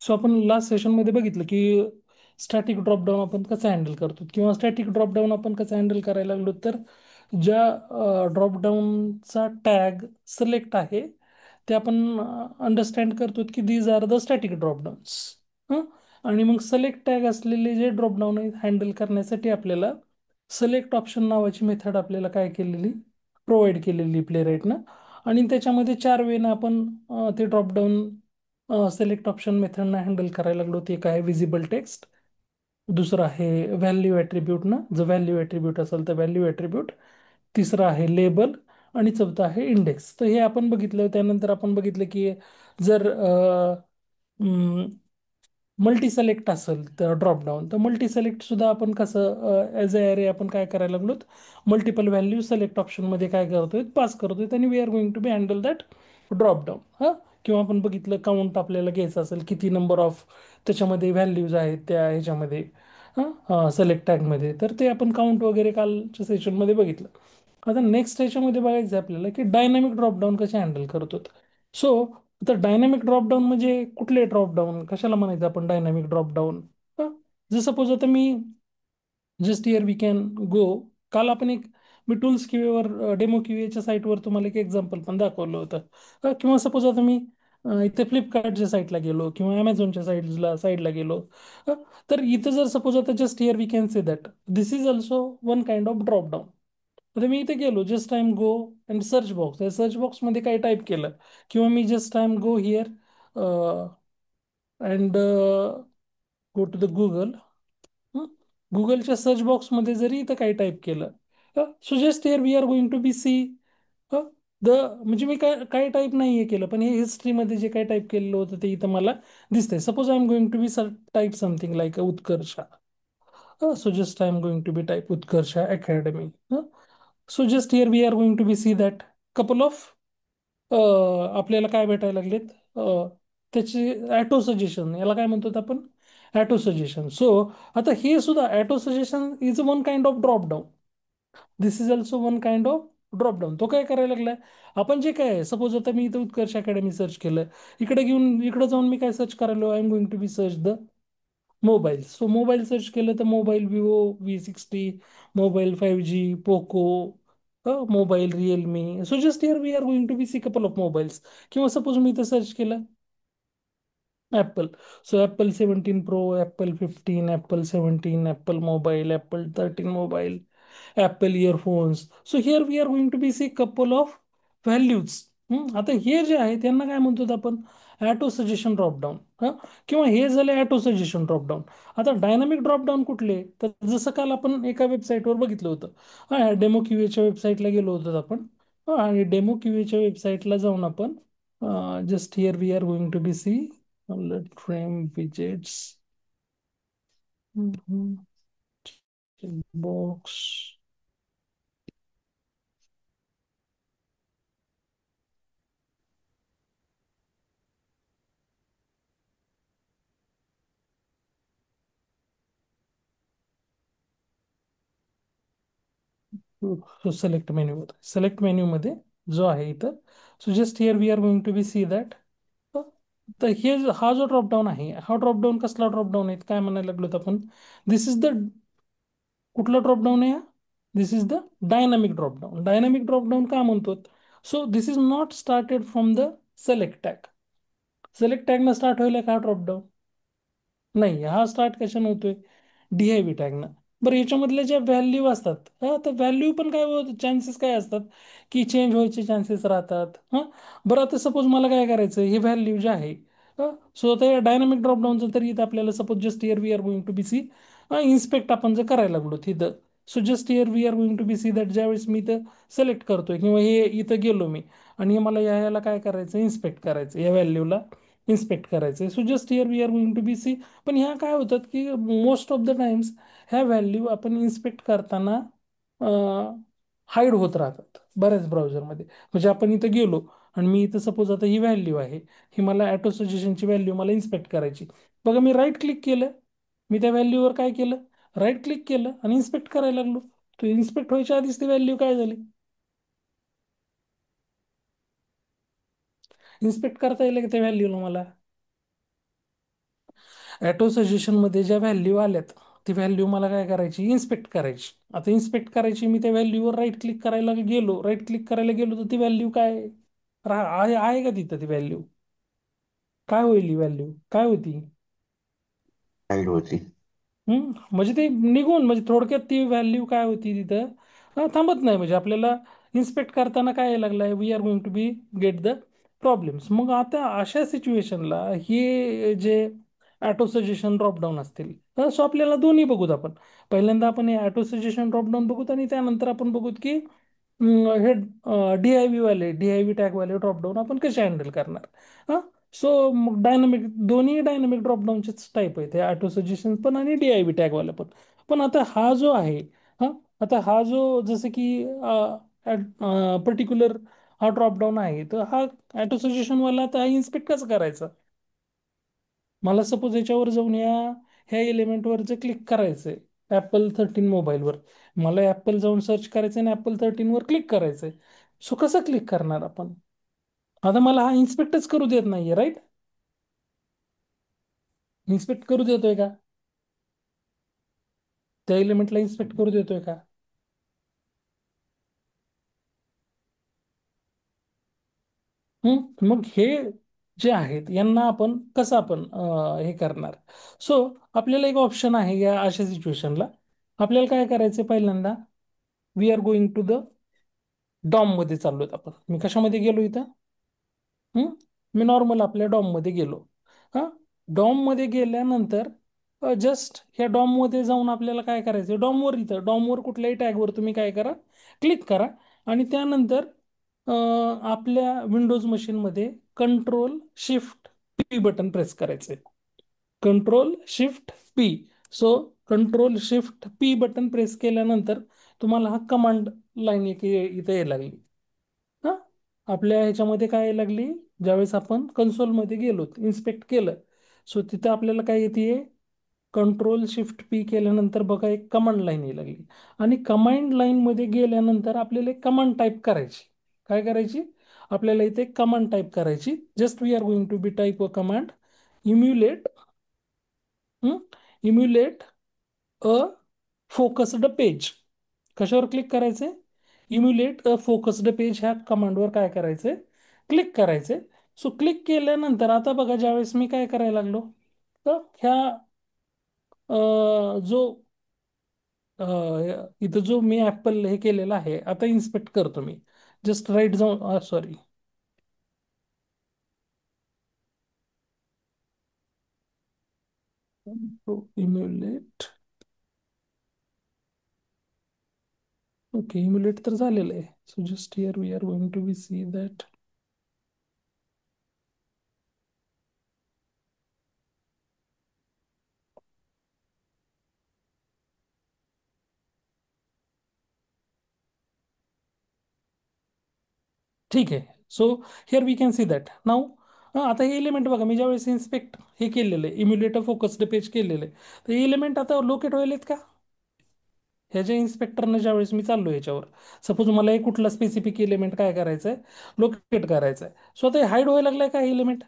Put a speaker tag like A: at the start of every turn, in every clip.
A: So आपण last सेशनमध्ये बघितलं की स्टॅटिक ड्रॉपडाऊन आपण कसं हँडल करतो किंवा स्टॅटिक ड्रॉपडाऊन आपण कसं हँडल करायला लागलो तर ज्या ड्रॉपडाऊनचा टॅग सिलेक्ट आहे ते आपण अंडरस्टँड करतो की दीज आर द स्टॅटिक ड्रॉपडाऊन्स. आणि मग सिलेक्ट टॅग असलेले जे ड्रॉपडाऊन आहेत हँडल करण्यासाठी आपल्याला सिलेक्ट ऑप्शन नावाची मेथड आपल्याला काय केलेली प्रोव्हाइड केलेली प्ले ना. आणि त्याच्यामध्ये 4 वेनं आपण ते ड्रॉपडाऊन सिलेक्ट ऑप्शन मेथडना हँडल करायला लागलो. ते काय विजिबल टेक्स्ट, दुसरं आहे व्हॅल्यू ॲट्रिब्यूट ना, जर व्हॅल्यू ॲट्रिब्यूट असेल तर व्हॅल्यू ॲट्रिब्यूट, तिसरं आहे लेबल आणि चौथं आहे इंडेक्स. तर हे आपण बघितलं. त्यानंतर आपण बघितलं की जर मल्टी सिलेक्ट असेल तर ड्रॉपडाऊन, तर मल्टी सिलेक्ट सुद्धा आपण कसं ॲज अ ॲरे आपण काय करायला लागलो, मल्टिपल व्हॅल्यू सिलेक्ट ऑप्शनमध्ये काय करतोय पास करतोय आणि we are going to be handle that dropdown. किंवा आपण बघितलं काउंट आपल्याला घ्यायचं असेल किती नंबर ऑफ त्याच्यामध्ये व्हॅल्यूज आहेत त्या ह्याच्यामध्ये सिलेक्ट टॅगमध्ये, तर ते आपण काउंट वगैरे कालच्या सेशनमध्ये बघितलं. आता नेक्स्ट ह्याच्यामध्ये बघायचं आहे आपल्याला की डायनॅमिक ड्रॉपडाऊन कसे हँडल करतो. सो आता डायनॅमिक ड्रॉपडाऊन म्हणजे कुठले ड्रॉपडाऊन कशाला म्हणायचं आपण डायनॅमिक ड्रॉपडाऊन. जर सपोज आता मी just here we can go, काल आपण एक मी टूल्स क्यूएवर डेमो क्यूएच्या साईटवर तुम्हाला एक एक्झाम्पल पण दाखवलं होतं. किंवा सपोज आता मी इथे फ्लिपकार्टच्या साईटला गेलो किंवा ॲमेझॉनच्या साईडला गेलो. अ, तर इथं जर सपोज आता just here we can say that this is also one kind of dropdown. आता मी इथे गेलो just time go and search box, या सर्च बॉक्समध्ये काय टाईप केलं किंवा मी just time go here and go to the Google. गुगलच्या सर्च बॉक्समध्ये जरी इथं काही टाईप केलं, so just here we are going to be see the, म्हणजे मी काय काय टाईप नाही आहे केलं पण हे हिस्ट्रीमध्ये जे काय टाईप केलेलं होतं ते इथं मला दिसतंय. Suppose I am going to be type something like Utkarsha. So just I am going to be type Utkarsha academy. So just here we are going to be see that couple of आपल्याला काय भेटायला लागलेत, त्याचे ॲटो सजेशन, याला काय म्हणतो आपण auto suggestion. So आता हे सुद्धा auto suggestion is one kind of drop down. This is also one kind of drop down. तो काय करायला लागलाय, आपण जे काय आहे सपोज आता मी इथं उत्कर्ष अकॅडमी सर्च केलं, इकडे जाऊन मी काय सर्च करायलो, I am going to be search the mobile. So mobile search केलं तर mobile Vivo V60, mobile 5G Poco, mobile Realme. So just here we are going to be see couple of mobiles. किंवा suppose मी इथं search केलं Apple. So Apple 17 Pro, Apple 15, Apple 17, Apple mobile, Apple 13 mobile, Apple earphones. So here we are going to be see couple of values. आता हे जे आहे त्यांना काय म्हणतो आपण ॲटो सजेशन ड्रॉपडाऊन. किंवा हे झाले ॲटो सजेशन ड्रॉपडाऊन. आता डायनामिक ड्रॉपडाऊन कुठले, तर जसं काल आपण एका वेबसाईटवर बघितलं होतं. डेमो क्यूएच्या वेबसाईटला गेलो होतो आपण. आणि डेमो क्यूएच्या वेबसाईटला जाऊन आपण just here we are going to be see let frame widgets. Box. Select menu, select menu मध्ये जो आहे इथं. So just here we are going to be see that. तर हे हा जो ड्रॉपडाऊन आहे, हा ड्रॉपडाऊन कसला ड्रॉपडाऊन आहे काय म्हणायला लागलो आपण, दिस इज द, कुठला ड्रॉपडाऊन आहे, this is the dynamic dropdown. Dynamic dropdown का म्हणतो, so this is not started from the select tag. Select टॅगनं स्टार्ट होईल का ड्रॉपडाऊन, नाही. हा स्टार्ट कशाने होतोय, DIV टॅगनं. बरं याच्यामधल्या ज्या व्हॅल्यू असतात, तर व्हॅल्यू पण काय चान्सेस काय असतात की चेंज व्हायचे चान्सेस राहतात. बरं आता सपोज मला काय करायचं, हे व्हॅल्यू जे आहे, सो आता या डायनामिक ड्रॉपडाऊनचं तरी इथं आपल्याला suppose just here we are going to be see inspect आपण जर करायला लागलो तिथं. So just here we are going to be see that ज्यावेळेस मी इथं सिलेक्ट करतोय किंवा हे इथं गेलो मी आणि हे मला याला काय करायचं इन्स्पेक्ट करायचं, या व्हॅल्यूला इन्स्पेक्ट करायचं. So just here we are going to be see. पण ह्या काय होतात की मोस्ट ऑफ द टाइम्स ह्या व्हॅल्यू आपण इन्स्पेक्ट करताना हाईड होत राहतात बऱ्याच ब्राउझरमध्ये. म्हणजे आपण इथं गेलो आणि मी इथं सपोज आता ही व्हॅल्यू आहे, ही मला ॲटो सजेशनची व्हॅल्यू मला इन्स्पेक्ट करायची. बघा मी राईट क्लिक केलं, मी त्या व्हॅल्यूवर काय केलं, राईट क्लिक केलं आणि इन्स्पेक्ट करायला लागलो. तो इन्स्पेक्ट व्हायच्या आधीच ती व्हॅल्यू काय झाली, इन्स्पेक्ट करता येईल का त्या व्हॅल्यूला मला. ॲटो सजेशनमध्ये ज्या व्हॅल्यू आल्यात, ती व्हॅल्यू मला काय करायची, इन्स्पेक्ट करायची. आता इन्स्पेक्ट करायची, मी त्या व्हॅल्यूवर राईट क्लिक करायला गेलो, राईट क्लिक करायला गेलो तर ती व्हॅल्यू काय आहे का तिथं ती व्हॅल्यू? काय होईल ही व्हॅल्यू, काय होती?
B: हाईड होती.
A: म्हणजे ते निघून, म्हणजे थोडक्यात ती व्हॅल्यू काय होती तिथं, थांबत नाही. म्हणजे आपल्याला इन्स्पेक्ट करताना काय यायला लागलंय, we are going to be get the problems. मग आता अशा सिच्युएशनला हे जे ऑटो सजेशन ड्रॉपडाऊन असतील, सो आपल्याला दोन्ही बघूत आपण. पहिल्यांदा आपण हे ऑटो सजेशन ड्रॉपडाऊन बघूत, आणि त्यानंतर आपण बघूत की हे DIV वाले, DIV टॅगवाले ड्रॉपडाऊन आपण कसे हँडल करणार. हां. सो मग डायनामिक, दोन्ही डायनामिक ड्रॉपडाऊनचेच टाईप आहेत, हे ऑटो सजेशन पण आणि DIV टॅगवाले पण. पण आता हा जो आहे, हा, आता हा जो जसं की पर्टिक्युलर हा ड्रॉपडाऊन आहे, तर हा ऑटो सजेशनवाला आता इन्स्पेक्ट कसं करायचं? मला सपोज याच्यावर जाऊन ह्या एलिमेंटवर जे क्लिक करायचंय, Apple 13 मोबाईलवर, मला ॲपल जाऊन सर्च करायचं आणि Apple 13 वर क्लिक करायचंय. सो कसं क्लिक करणार आपण? आता मला हा इन्स्पेक्टच करू देत नाहीये, राईट? इन्स्पेक्ट करू देतोय का? त्या एलिमेंटला इन्स्पेक्ट करू देतोय का? मग हे जे आहेत यांना आपण कसं आपण हे करणार? सो आपल्याला एक ऑप्शन आहे या अशा सिच्युएशनला. आपल्याला काय करायचं, पहिल्यांदा we are going to the DOM मध्ये चाललोय आपण. मी कशामध्ये गेलो इथं? मी नॉर्मल आपल्या डॉम मध्ये गेलो. हा. डॉम मध्ये गेल्यानंतर जस्ट ह्या डॉम मध्ये जाऊन आपल्याला काय करायचं, डॉमवर, इथं डॉमवर कुठल्याही टॅगवर तुम्ही काय करा, क्लिक करा. आणि त्यानंतर आपल्या विंडोज मशीनमध्ये Ctrl+Shift+P बटन प्रेस करायचे. Ctrl+Shift+P. So Ctrl+Shift+P button press केल्यानंतर तुम्हाला हा कमांड लाईन इथे यायला लागली. हा. आपल्या ह्याच्यामध्ये काय यायला लागली, ज्यावेळेस आपण कन्सोलमध्ये गेलो, इन्स्पेक्ट केलं, सो तिथं आपल्याला काय येते, Ctrl+Shift+P केल्यानंतर बघा एक कमांड लाईन यायला लागली. आणि कमांड लाईन मध्ये गेल्यानंतर आपल्याला एक कमांड टाईप करायची. काय करायची? आपल्याला इथे कमांड टाईप करायची. Just we are going to be type a command, emulate, emulate a focused page. कशावर क्लिक करायचे? इम्युलेट अ फोकस्ड पेज ह्या कमांडवर काय करायचंय, क्लिक करायचे. सो क्लिक केल्यानंतर आता बघा, ज्यावेळेस मी काय करायला लागलो, तर ह्या जो इथं जो मी ऍपल हे केलेला आहे, आता इन्स्पेक्ट करतो मी. जस्ट राईट जाऊन, सॉरी, इम्युलेट. ओके, इम्युलेट तर झालेलं आहे. So just here we are going to be see that. ठीक आहे. So here we can see that now. आता हे एलिमेंट बघा, मी ज्यावेळेस इन्स्पेक्ट हे केलेलं आहे, इम्युलेटर फोकस्ड पेज केलेलं आहे, तर हे एलिमेंट आता लोकेट व्हायलेत का? ह्याच्या इन्स्पेक्टरनं ज्यावेळेस मी चाललो ह्याच्यावर, सपोज मला एक कुठला स्पेसिफिक एलिमेंट काय करायचं आहे, लोकेट करायचं आहे. सो आता हाईड व्हायला लागलाय का एलिमेंट?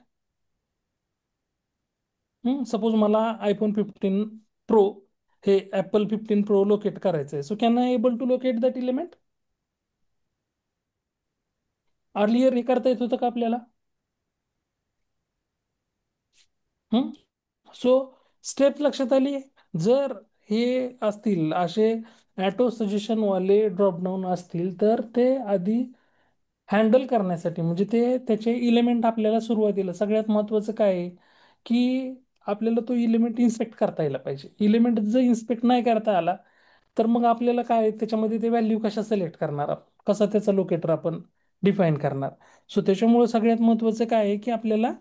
A: सपोज मला iPhone 15 Pro, हे Apple 15 Pro लोकेट करायचं आहे. So can I able to locate that element? Earlier हे करता येत होतं का आपल्याला? सो स्टेप लक्षात आली. जर हे असतील असे ॲटो सजेशनवाले ड्रॉपडाऊन असतील, तर ते आधी हँडल करण्यासाठी, म्हणजे ते त्याचे इलेमेंट आपल्याला सुरुवातीला सगळ्यात महत्त्वाचं काय आहे, की आपल्याला तो इलिमेंट इन्स्पेक्ट करता यायला पाहिजे. इलिमेंट जर इन्स्पेक्ट नाही करता आला, तर मग आपल्याला काय त्याच्यामध्ये ते व्हॅल्यू कशा सिलेक्ट करणार आपण, कसा त्याचा लोकेटर आपण डिफाईन करणार. सो त्याच्यामुळे सगळ्यात महत्त्वाचं काय आहे, की आपल्याला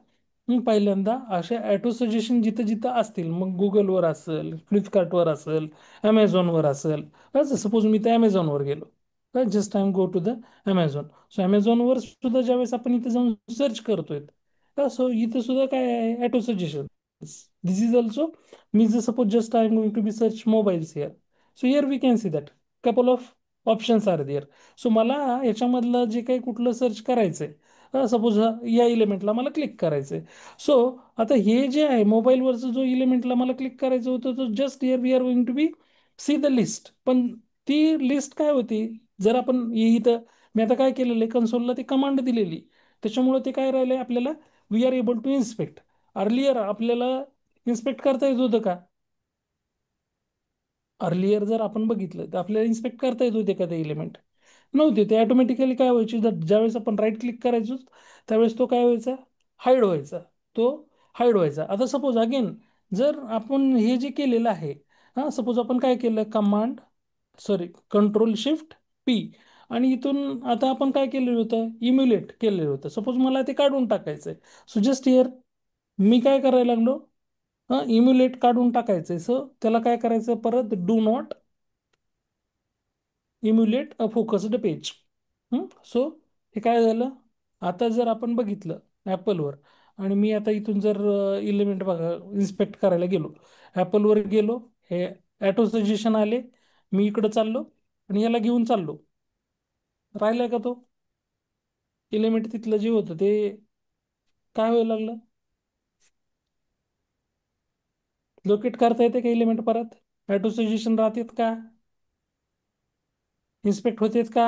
A: पहिल्यांदा असे ॲटो सजेशन जिथं जिथं असतील, मग गुगलवर असेल, फ्लिपकार्टवर असेल, ॲमेझॉनवर असेल. सपोज मी त्या ॲमेझॉनवर गेलो, just I am go to the Amazon. So ॲमेझॉनवर सुद्धा ज्यावेळेस आपण इथे जाऊन सर्च करतोय, सो इथं सुद्धा काय आहे, auto suggestion. This is also, मी जर suppose just I am going to be search mobiles here, so here we can see that couple of options are there. So मला याच्यामधलं जे काही कुठलं सर्च करायचंय, सपोज या इलिमेंटला मला क्लिक करायचंय. सो आता हे जे आहे मोबाईलवरचं जो इलिमेंटला मला क्लिक करायचं होतं तो just here we are going to be see the list. पण ती लिस्ट काय होती, जर आपण इथं मी आता काय केलेलं आहे कन्सोलला ती कमांड दिलेली, त्याच्यामुळे ते काय राहिलंय आपल्याला we are able to inspect. Earlier आपल्याला इन्स्पेक्ट करता येत होतं का? अर्लियर जर आपण बघितलं तर आपल्याला इन्स्पेक्ट करता येत होते का ते एलिमेंट? नव्हते. ते ऑटोमॅटिकली काय व्हायचे, ज्यावेळेस आपण राईट क्लिक करायचो त्यावेळेस तो काय व्हायचा, हाईड व्हायचा. तो हाईड व्हायचा. आता सपोज अगेन जर आपण हे जे केलेलं आहे, हां सपोज आपण काय केलं, command sorry control shift P, आणि इथून आता आपण काय केलेलं होतं, इम्युलेट केलेलं होतं. सपोज मला ते काढून टाकायचंय. सो जस्ट हिअर मी काय करायला लागलो, हां इम्युलेट काढून टाकायचंय. सो त्याला काय करायचं, परत do not emulate a focused page. So हे काय झालं, आता जर आपण बघितलं ॲपलवर, आणि मी आता इथून जर इलिमेंट बघा इन्स्पेक्ट करायला गेलो, ॲपलवर गेलो, हे ॲटो सजेशन आले, मी इकडं चाललो आणि याला घेऊन चाललो, राहिलाय का तो इलिमेंट तिथलं जे होतं ते काय व्हायला लागलं, लोकेट करता येते का इलिमेंट, परत ॲटो सजेशन राहतेत का, इन्स्पेक्ट होतेत का,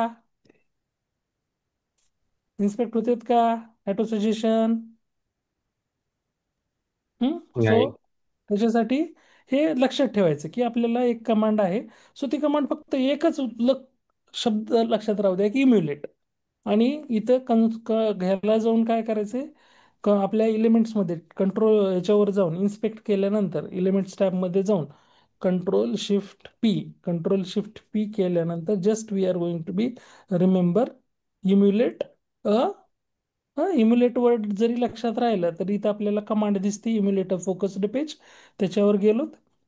A: इन्स्पेक्ट होतेत का ॲटो सजेशन. सो
B: नाही.
A: त्याच्यासाठी हे लक्षात ठेवायचं की आपल्याला एक कमांड आहे. सो ती कमांड फक्त एकच शब्द लक्षात राहू द्या की इम्युलेट. आणि इथं घ्यायला जाऊन काय करायचंय, आपल्या एलिमेंट्समध्ये कंट्रोल याच्यावर जाऊन इन्स्पेक्ट केल्यानंतर एलिमेंट्स टॅबमध्ये जाऊन control shift P, control shift P केल्यानंतर just we are going to be remember emulate a emulate word जरी लक्षात राहिलं तरी इथं आपल्याला कमांड दिसते इम्युलेटर फोकस्ड पेज, त्याच्यावर गेलो.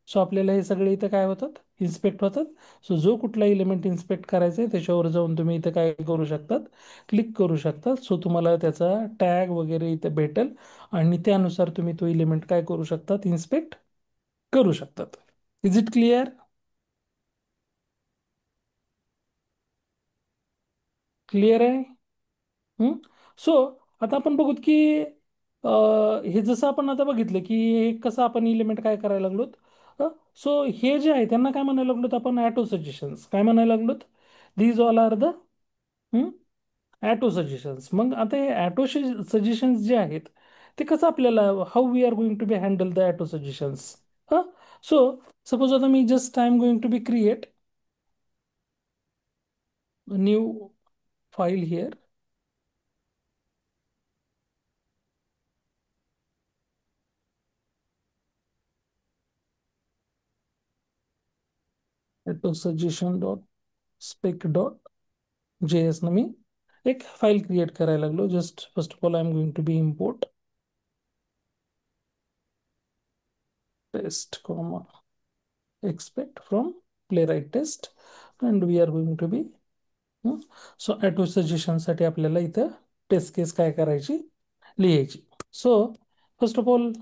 A: सो आपल्याला हे सगळे इथं काय होतात, इन्स्पेक्ट होतात. सो जो कुठला इलिमेंट इन्स्पेक्ट करायचा आहे त्याच्यावर जाऊन तुम्ही इथं काय करू शकतात, क्लिक करू शकतात. सो तुम्हाला त्याचा टॅग वगैरे इथं भेटेल आणि त्यानुसार तुम्ही तो इलिमेंट काय करू शकतात, इन्स्पेक्ट करू शकतात. Is it clear? क्लिअर आहे? सो आता आपण बघूत की हे जसं आपण आता बघितलं की हे कसं आपण इलिमेंट काय करायला लागलोत. सो हे जे आहे त्यांना काय म्हणायला लागलोत आपण, ॲटो सजेशन्स काय म्हणायला लागलोत, these all are the auto suggestions. मग आता हे ॲटो सजेशन्स जे आहेत ते कसं आपल्याला, how we are going to be handle the auto suggestions. हां सो सपोज आता मी just I am going to be create new file here. Auto suggestion dot spec dot JS ना मी एक फाईल क्रिएट करायला लागलो. Just first of all I am going to be import test comma expect from Playwright test and we are going to be. So auto सजेशनसाठी आपल्याला इथं taste केस काय करायची, लिहायची. सो फर्स्ट ऑफ ऑल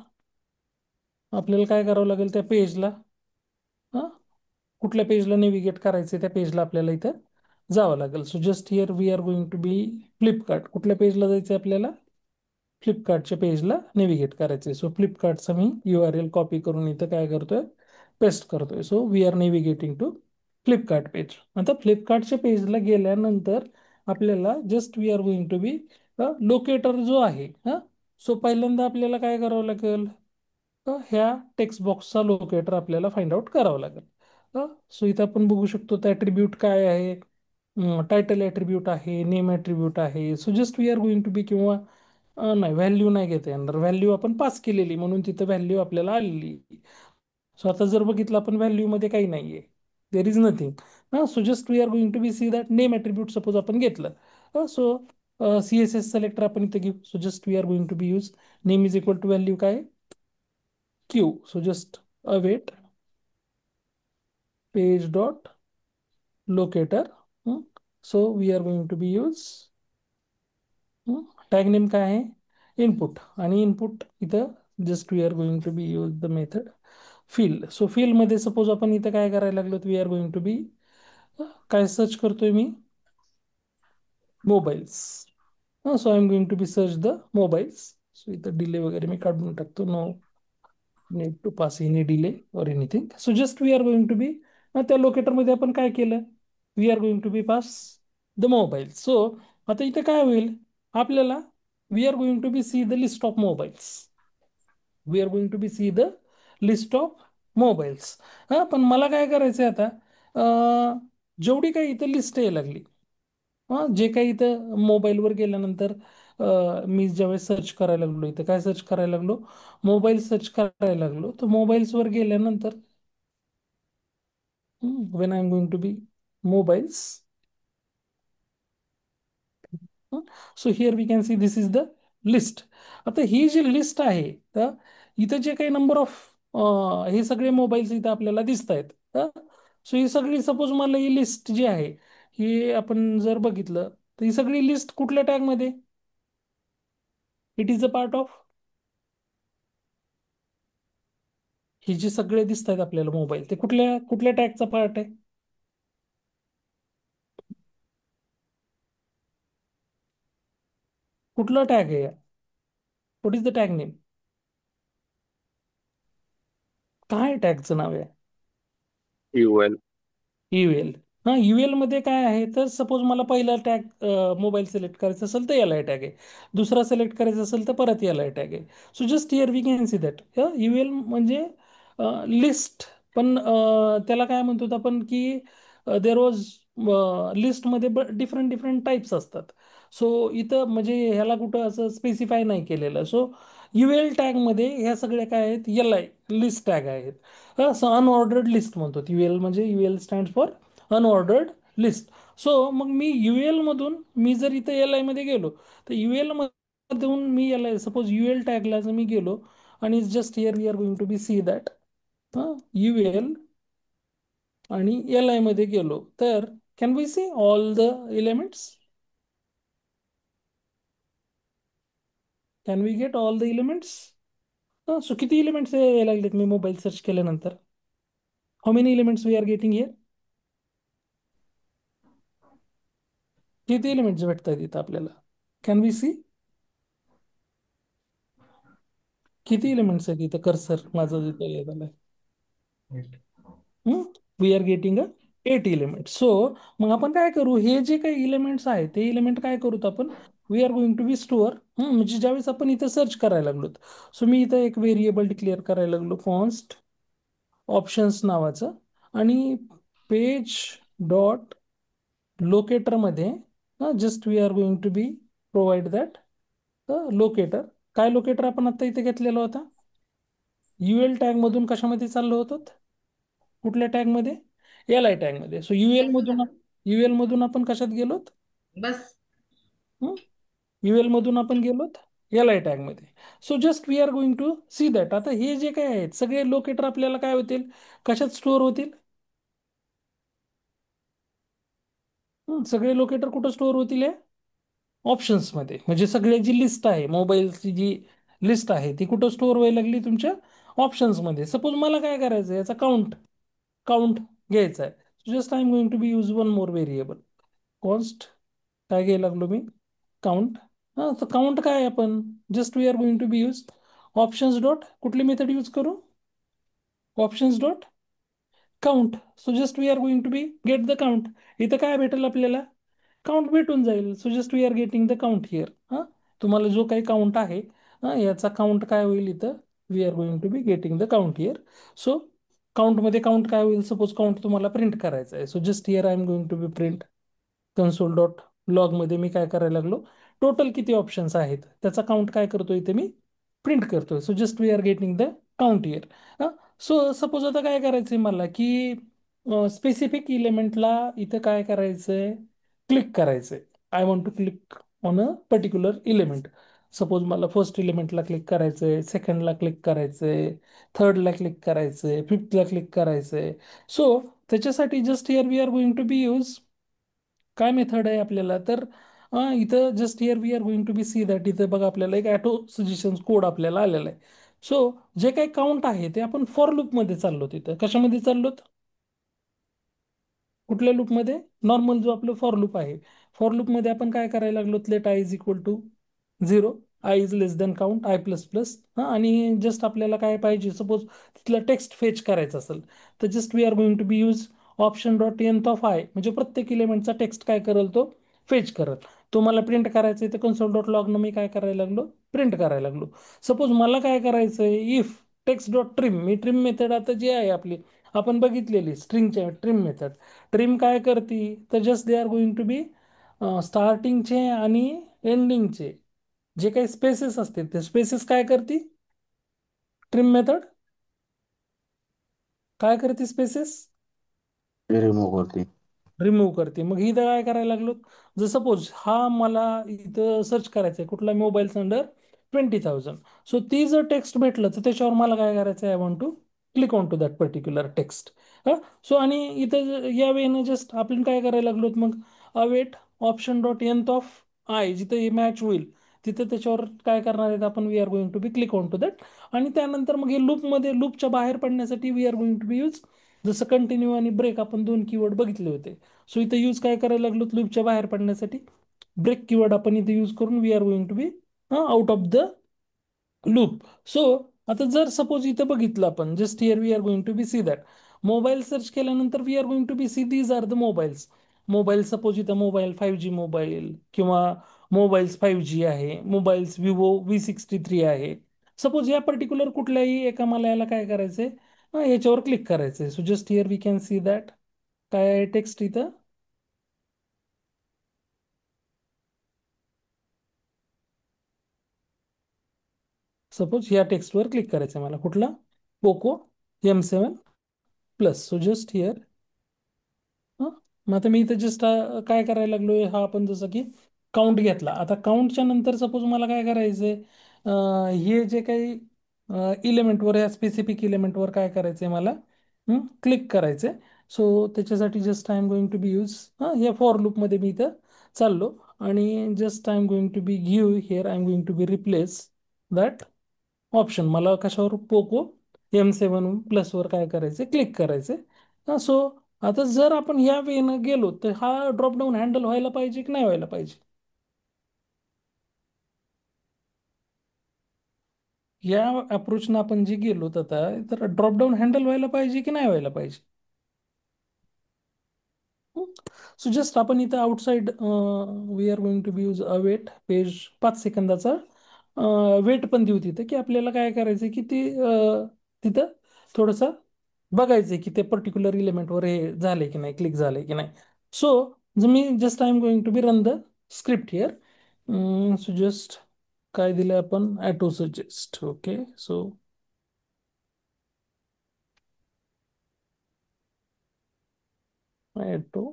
A: आपल्याला काय करावं लागेल, त्या पेजला कुठल्या पेजला नेव्हिगेट करायचं त्या पेजला आपल्याला इथं जावं लागेल. So just here we are going to be Flipkart. कुठल्या पेजला जायचं आपल्याला, फ्लिपकार्टच्या पेजला नेव्हिगेट करायचं आहे. सो फ्लिपकार्टचा मी URL कॉपी करून इथं काय करतोय, पेस्ट करतोय. So we are navigating to Flipkart page. आता फ्लिपकार्टच्या पेजला गेल्यानंतर आपल्याला just we are going to be locator जो आहे, सो पहिल्यांदा आपल्याला काय करावं लागेल, ह्या टेक्स्ट बॉक्सचा लोकेटर आपल्याला फाइंड आउट करावं लागेल. सो इथं आपण बघू शकतो ॲट्रिब्यूट काय आहे, टायटल ॲट्रिब्यूट आहे, नेम ॲट्रिब्यूट आहे. So just we are going to be, किंवा नाही व्हॅल्यू नाही घेता येणार, व्हॅल्यू आपण पास केलेली म्हणून तिथं व्हॅल्यू आपल्याला आलेली. सो आता जर बघितलं आपण व्हॅल्यूमध्ये काही नाही आहे, there is nothing. So just we are going to be see that name attribute suppose आपण घेतलं. सो CSS सेलेक्टर आपण इथे घेऊ. So just we are going to be use name is equal to value काय, Q. So just await page dot locator. So we are going to be use tag name काय आहे, input. आणि input इथं just we are going to be use the method field. So फील्डमध्ये suppose आपण इथं काय करायला लागलो, we are going to be काय सर्च करतोय मी, mobiles. So I am going to be search the mobiles. So इथं डिले वगैरे मी काढून टाकतो. No need to pass any delay or anything. So just we are going to be त्या लोकेटरमध्ये आपण काय केलं, we are going to be pass the mobile. So आता इथे काय होईल आपल्याला, we are going to be see the list of mobiles. We are going to be see the list of mobiles. हा पण मला काय करायचं आहे आता, जेवढी काही इथं लिस्ट यायला लागली, जे काही इथं मोबाईलवर गेल्यानंतर मी ज्यावेळेस सर्च करायला लागलो, इथं काय सर्च करायला लागलो, मोबाईल सर्च करायला लागलो, तर मोबाईल्सवर गेल्यानंतर when I am going to be mobiles, so here we can see this is the list. आता ही जी लिस्ट आहे, तर इथं जे काही नंबर ऑफ हे सगळे मोबाईल्स इथं आपल्याला दिसत आहेत. सो ही सगळी, सपोज मला ही लिस्ट जी आहे, ही आपण जर बघितलं तर ही सगळी लिस्ट कुठल्या टॅगमध्ये, it is a part of, हे जे सगळे दिसत आहेत आपल्याला मोबाईल, ते कुठल्या कुठल्या टॅगचा पार्ट आहे, कुठला टॅग आहे, what is the tag name, काय टॅगचं नाव आहे,
C: UL.
A: यूएल. हा यूएल मध्ये काय आहे, तर सपोज मला पहिला टॅग मोबाईल सिलेक्ट करायचा असेल तर याला टॅग आहे, दुसरा सिलेक्ट करायचा असेल तर परत याला टॅग आहे. So just here we can see that UL म्हणजे लिस्ट. पण त्याला काय म्हणतो आपण की देर वॉज लिस्टमध्ये डिफरंट डिफरंट टाईप्स असतात. सो इथं म्हणजे ह्याला कुठं असं स्पेसिफाय नाही केलेलं. सो यूएल टॅगमध्ये ह्या सगळ्या काय आहेत, एल आय लिस्ट टॅग आहेत. असं अनऑर्डर्ड लिस्ट म्हणतो. यूएल म्हणजे UL stand for unordered list. So मग मी यूएल मधून मी जर इथं एल आय मध्ये गेलो, तर यूएल मधून मी एल आय, सपोज यूएल टॅगला जर मी गेलो आणि just here we are going to be see that UL आणि एल आय मध्ये गेलो, तर can we see all the elements, can we get all the elements. So किती एलिमेंट्स यायला लागलेत मी मोबाईल सर्च केल्यानंतर, how many elements we are getting here, किती एलिमेंट्स भेटतात इथं आपल्याला, कॅन वी सी किती एलिमेंट्स आहेत इथं, कर्सर माझं इथं येत आलंय, we are getting a 8 element. So मग आपण काय करू, हे जे काही एलिमेंट्स आहेत ते एलिमेंट काय करूत आपण, we are going to be store. म्हणजे ज्यावेळेस आपण इथं सर्च करायला लागलो, सो मी इथं एक व्हेरिएबल डिक्लेअर करायला लागलो, कॉन्स्ट ऑप्शन्स नावाचं, आणि पेज डॉट लोकेटरमध्ये just we are going to be provide that locator. काय लोकेटर आपण आता इथे घेतलेला होता, यूएल टॅग मधून कशामध्ये चाललो होतो, कुठल्या टॅग मध्ये, एल आय टॅग मध्ये. सो यूएल मधून, यूएल मधून आपण कशात गेलोत,
D: बस.
A: यूएल मधून आपण गेलोत एल आय टॅग मध्ये. So just we are going to see that. आता हे जे काय आहेत सगळे लोकेटर आपल्याला काय होतील, कशात स्टोअर होतील, सगळे लोकेटर कुठं स्टोअर होतील, ऑप्शन्समध्ये. म्हणजे सगळी जी लिस्ट आहे, मोबाईलची जी लिस्ट आहे ती कुठं स्टोअर व्हायला लागली, तुमच्या ऑप्शन्समध्ये. सपोज मला काय करायचं आहे, याचा काउंट काउंट घ्यायचा आहे. Just I am going to be use one more variable, const काय घ्यायला लागलो मी, काउंट. हां, तर काउंट काय आपण, just we are going to be use options dot, कुठली मेथड यूज करू, options dot count. So just we are going to be get the count. इथं काय भेटेल आपल्याला, काउंट भेटून जाईल. So just we are getting the count here. हां, तुम्हाला जो काही काउंट आहे, याचा काउंट काय होईल इथं, we are going to be getting the count here. So काउंटमध्ये काउंट काय होईल, सपोज काउंट तुम्हाला प्रिंट करायचं आहे. So just here I am going to be print console dot लॉगमध्ये मी काय करायला लागलो, टोटल किती ऑप्शन्स आहेत त्याचा काउंट काय करतो इथे मी प्रिंट करतोय. So just we are getting the count here. So suppose आता काय करायचंय मला की स्पेसिफिक इलेमेंटला इथं काय करायचंय, क्लिक करायचंय. I want to click on a particular element. Suppose मला फर्स्ट इलेमेंटला क्लिक करायचंय, सेकंडला क्लिक करायचंय, थर्डला क्लिक करायचंय, फिफ्थला क्लिक करायचंय. सो त्याच्यासाठी just here we are going to be use काय मेथड आहे आपल्याला, तर इथं just here we are going to be see that. इथं बघा आपल्याला एक ॲटो सजेशन कोड आपल्याला आलेला आहे. सो जे काही काउंट आहे ते आपण फॉर लूपमध्ये चाललो, तिथं कशामध्ये चाललोत, कुठल्या लूपमध्ये, नॉर्मल जो आपलं फॉर लूप आहे, फॉर लूपमध्ये आपण काय करायला लागलो, let i is equal to 0, i is less than count i plus plus. आणि जस्ट आपल्याला काय पाहिजे, सपोज तिथलं टेक्स्ट फेच करायचं असेल तर just we are going to be use option dot nth of i, म्हणजे प्रत्येक इलेमेंटचा टेक्स्ट काय करेल तो फेच करल. तो मला प्रिंट करायचं आहे तर कन्सोल डॉट लॉगनं मी काय करायला लागलो, प्रिंट करायला लागलो. सपोज मला काय करायचं आहे, if text dot trim, me trim method आता जी आहे आपली आपण बघितलेली स्ट्रिंगच्या ट्रिम मेथड, ट्रिम काय करते तर just they are going to be स्टार्टिंगचे आणि एंडिंगचे जे काही स्पेसेस असतील ते स्पेसेस काय करते ट्रिम मेथड, काय करते स्पेसेस
B: रिमूव्ह करते.
A: रिमूव्ह करते. मग इथं काय करायला लागलो, जर सपोज हा मला इथं सर्च करायचं आहे कुठला मोबाईल अंडर 20,000, सो ती जर टेक्स्ट भेटलं तर त्याच्यावर मला काय करायचं आहे, I want to click on to that particular text. So आणि इथं या वेळेनं जस्ट आपण काय करायला लागलो, मग await option dot nth of I, जिथं हे मॅच होईल तिथं त्याच्यावर काय करणार आहेत आपण, we are going to be click on to that. आणि त्यानंतर मग हे लूपमध्ये लूपच्या बाहेर पडण्यासाठी we are going to be use, जसं कंटिन्यू आणि ब्रेक आपण दोन कीवर्ड बघितले होते. सो इथं यूज काय करायला लागलो लूपच्या बाहेर पडण्यासाठी, ब्रेक कीवर्ड आपण इथे यूज करून we are going to be out of the loop. So आता जर सपोज इथं बघितलं आपण, just here we are going to be see that mobile search केल्यानंतर we are going to be see these are the mobiles. Mobile suppose इथं mobile 5G mobile किंवा mobiles 5G आहे, mobiles Vivo V63 आहे. Suppose या particular कुठल्याही एका मला याला काय करायचंय, याच्यावर क्लिक करायचंय. So just here we can see that काय आहे टेक्स्ट इथं, सपोज या टेक्स्टवर क्लिक करायचं आहे मला, कुठला Poco M7 plus. So just here मग आता मी इथं जस्ट काय करायला लागलोय, हा आपण जसं की काउंट घेतला. आता काउंटच्या नंतर सपोज मला काय करायचंय, हे जे काही इलेमेंटवर या स्पेसिफिक इलेमेंटवर काय करायचंय मला क्लिक करायचंय. सो त्याच्यासाठी just I am going to be use या फॉर लूपमध्ये मी इथं चाललो आणि just I am going to be give here, I am going to be replace that option. मला कशावर, पोको M7 प्लसवर काय करायचं, क्लिक करायचं. सो आता जर आपण ह्या वेनं गेलो तर हा ड्रॉपडाऊन हँडल व्हायला पाहिजे की नाही व्हायला पाहिजे, या अप्रोचनं आपण जे गेलो तर ड्रॉपडाऊन हँडल व्हायला पाहिजे की नाही व्हायला पाहिजे. सो जस्ट आपण इथं outside we are going to be use a wait page 5 सेकंदाचा वेट पण देऊ तिथं, की आपल्याला काय करायचं की ते तिथं थोडंसं बघायचं की ते पर्टिक्युलर इलेमेंटवर हे झाले की नाही, क्लिक झाले की नाही. सो मी just I am going to be run the script here. So just काय दिलं आपण, auto suggest. Okay, so auto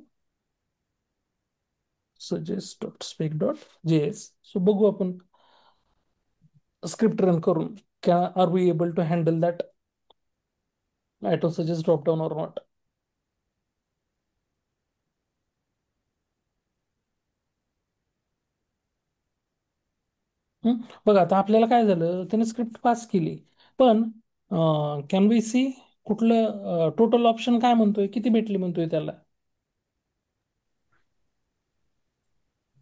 A: suggest dot spec dot JS. So बघू आपण स्क्रिप्ट रन करून, क्या are we able to handle that auto suggest drop down or not. बघा आता आपल्याला काय झालं, त्याने स्क्रिप्ट पास केली पण कॅन वी सी कुठलं टोटल ऑप्शन काय म्हणतोय, किती भेटली म्हणतोय त्याला,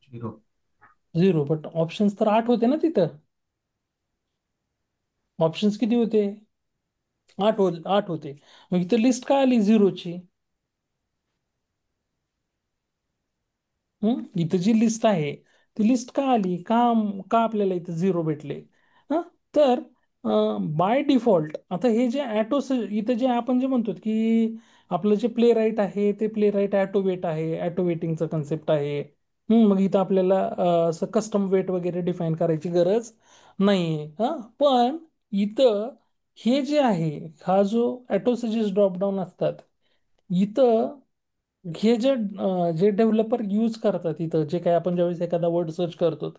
B: 0.
A: 0. बट ऑप्शन्स तर 8 होते ना तिथं, ऑप्शन्स किती होते, 8 होते. मग इथं लिस्ट काय आली 0ची. इथं जी लिस्ट आहे ती लिस्ट का आली, का आपल्याला इथं 0 भेटले. हं? तर बाय डिफॉल्ट आता हे जे ॲटो इथं जे आपण जे म्हणतो की आपलं जे प्ले राईट आहे ते प्ले राईट ॲटो वेट आहे, ॲटो वेटिंगचं कन्सेप्ट आहे. मग इथं आपल्याला असं कस्टम वेट वगैरे डिफाईन करायची गरज नाही. पण इथं हे जे आहे, हा जो ॲटो सजेस्ट ड्रॉपडाऊन असतात, इथं हे जे डेव्हलपर यूज करतात, इथं जे काही आपण ज्यावेळेस एखादा वर्ड सर्च करतो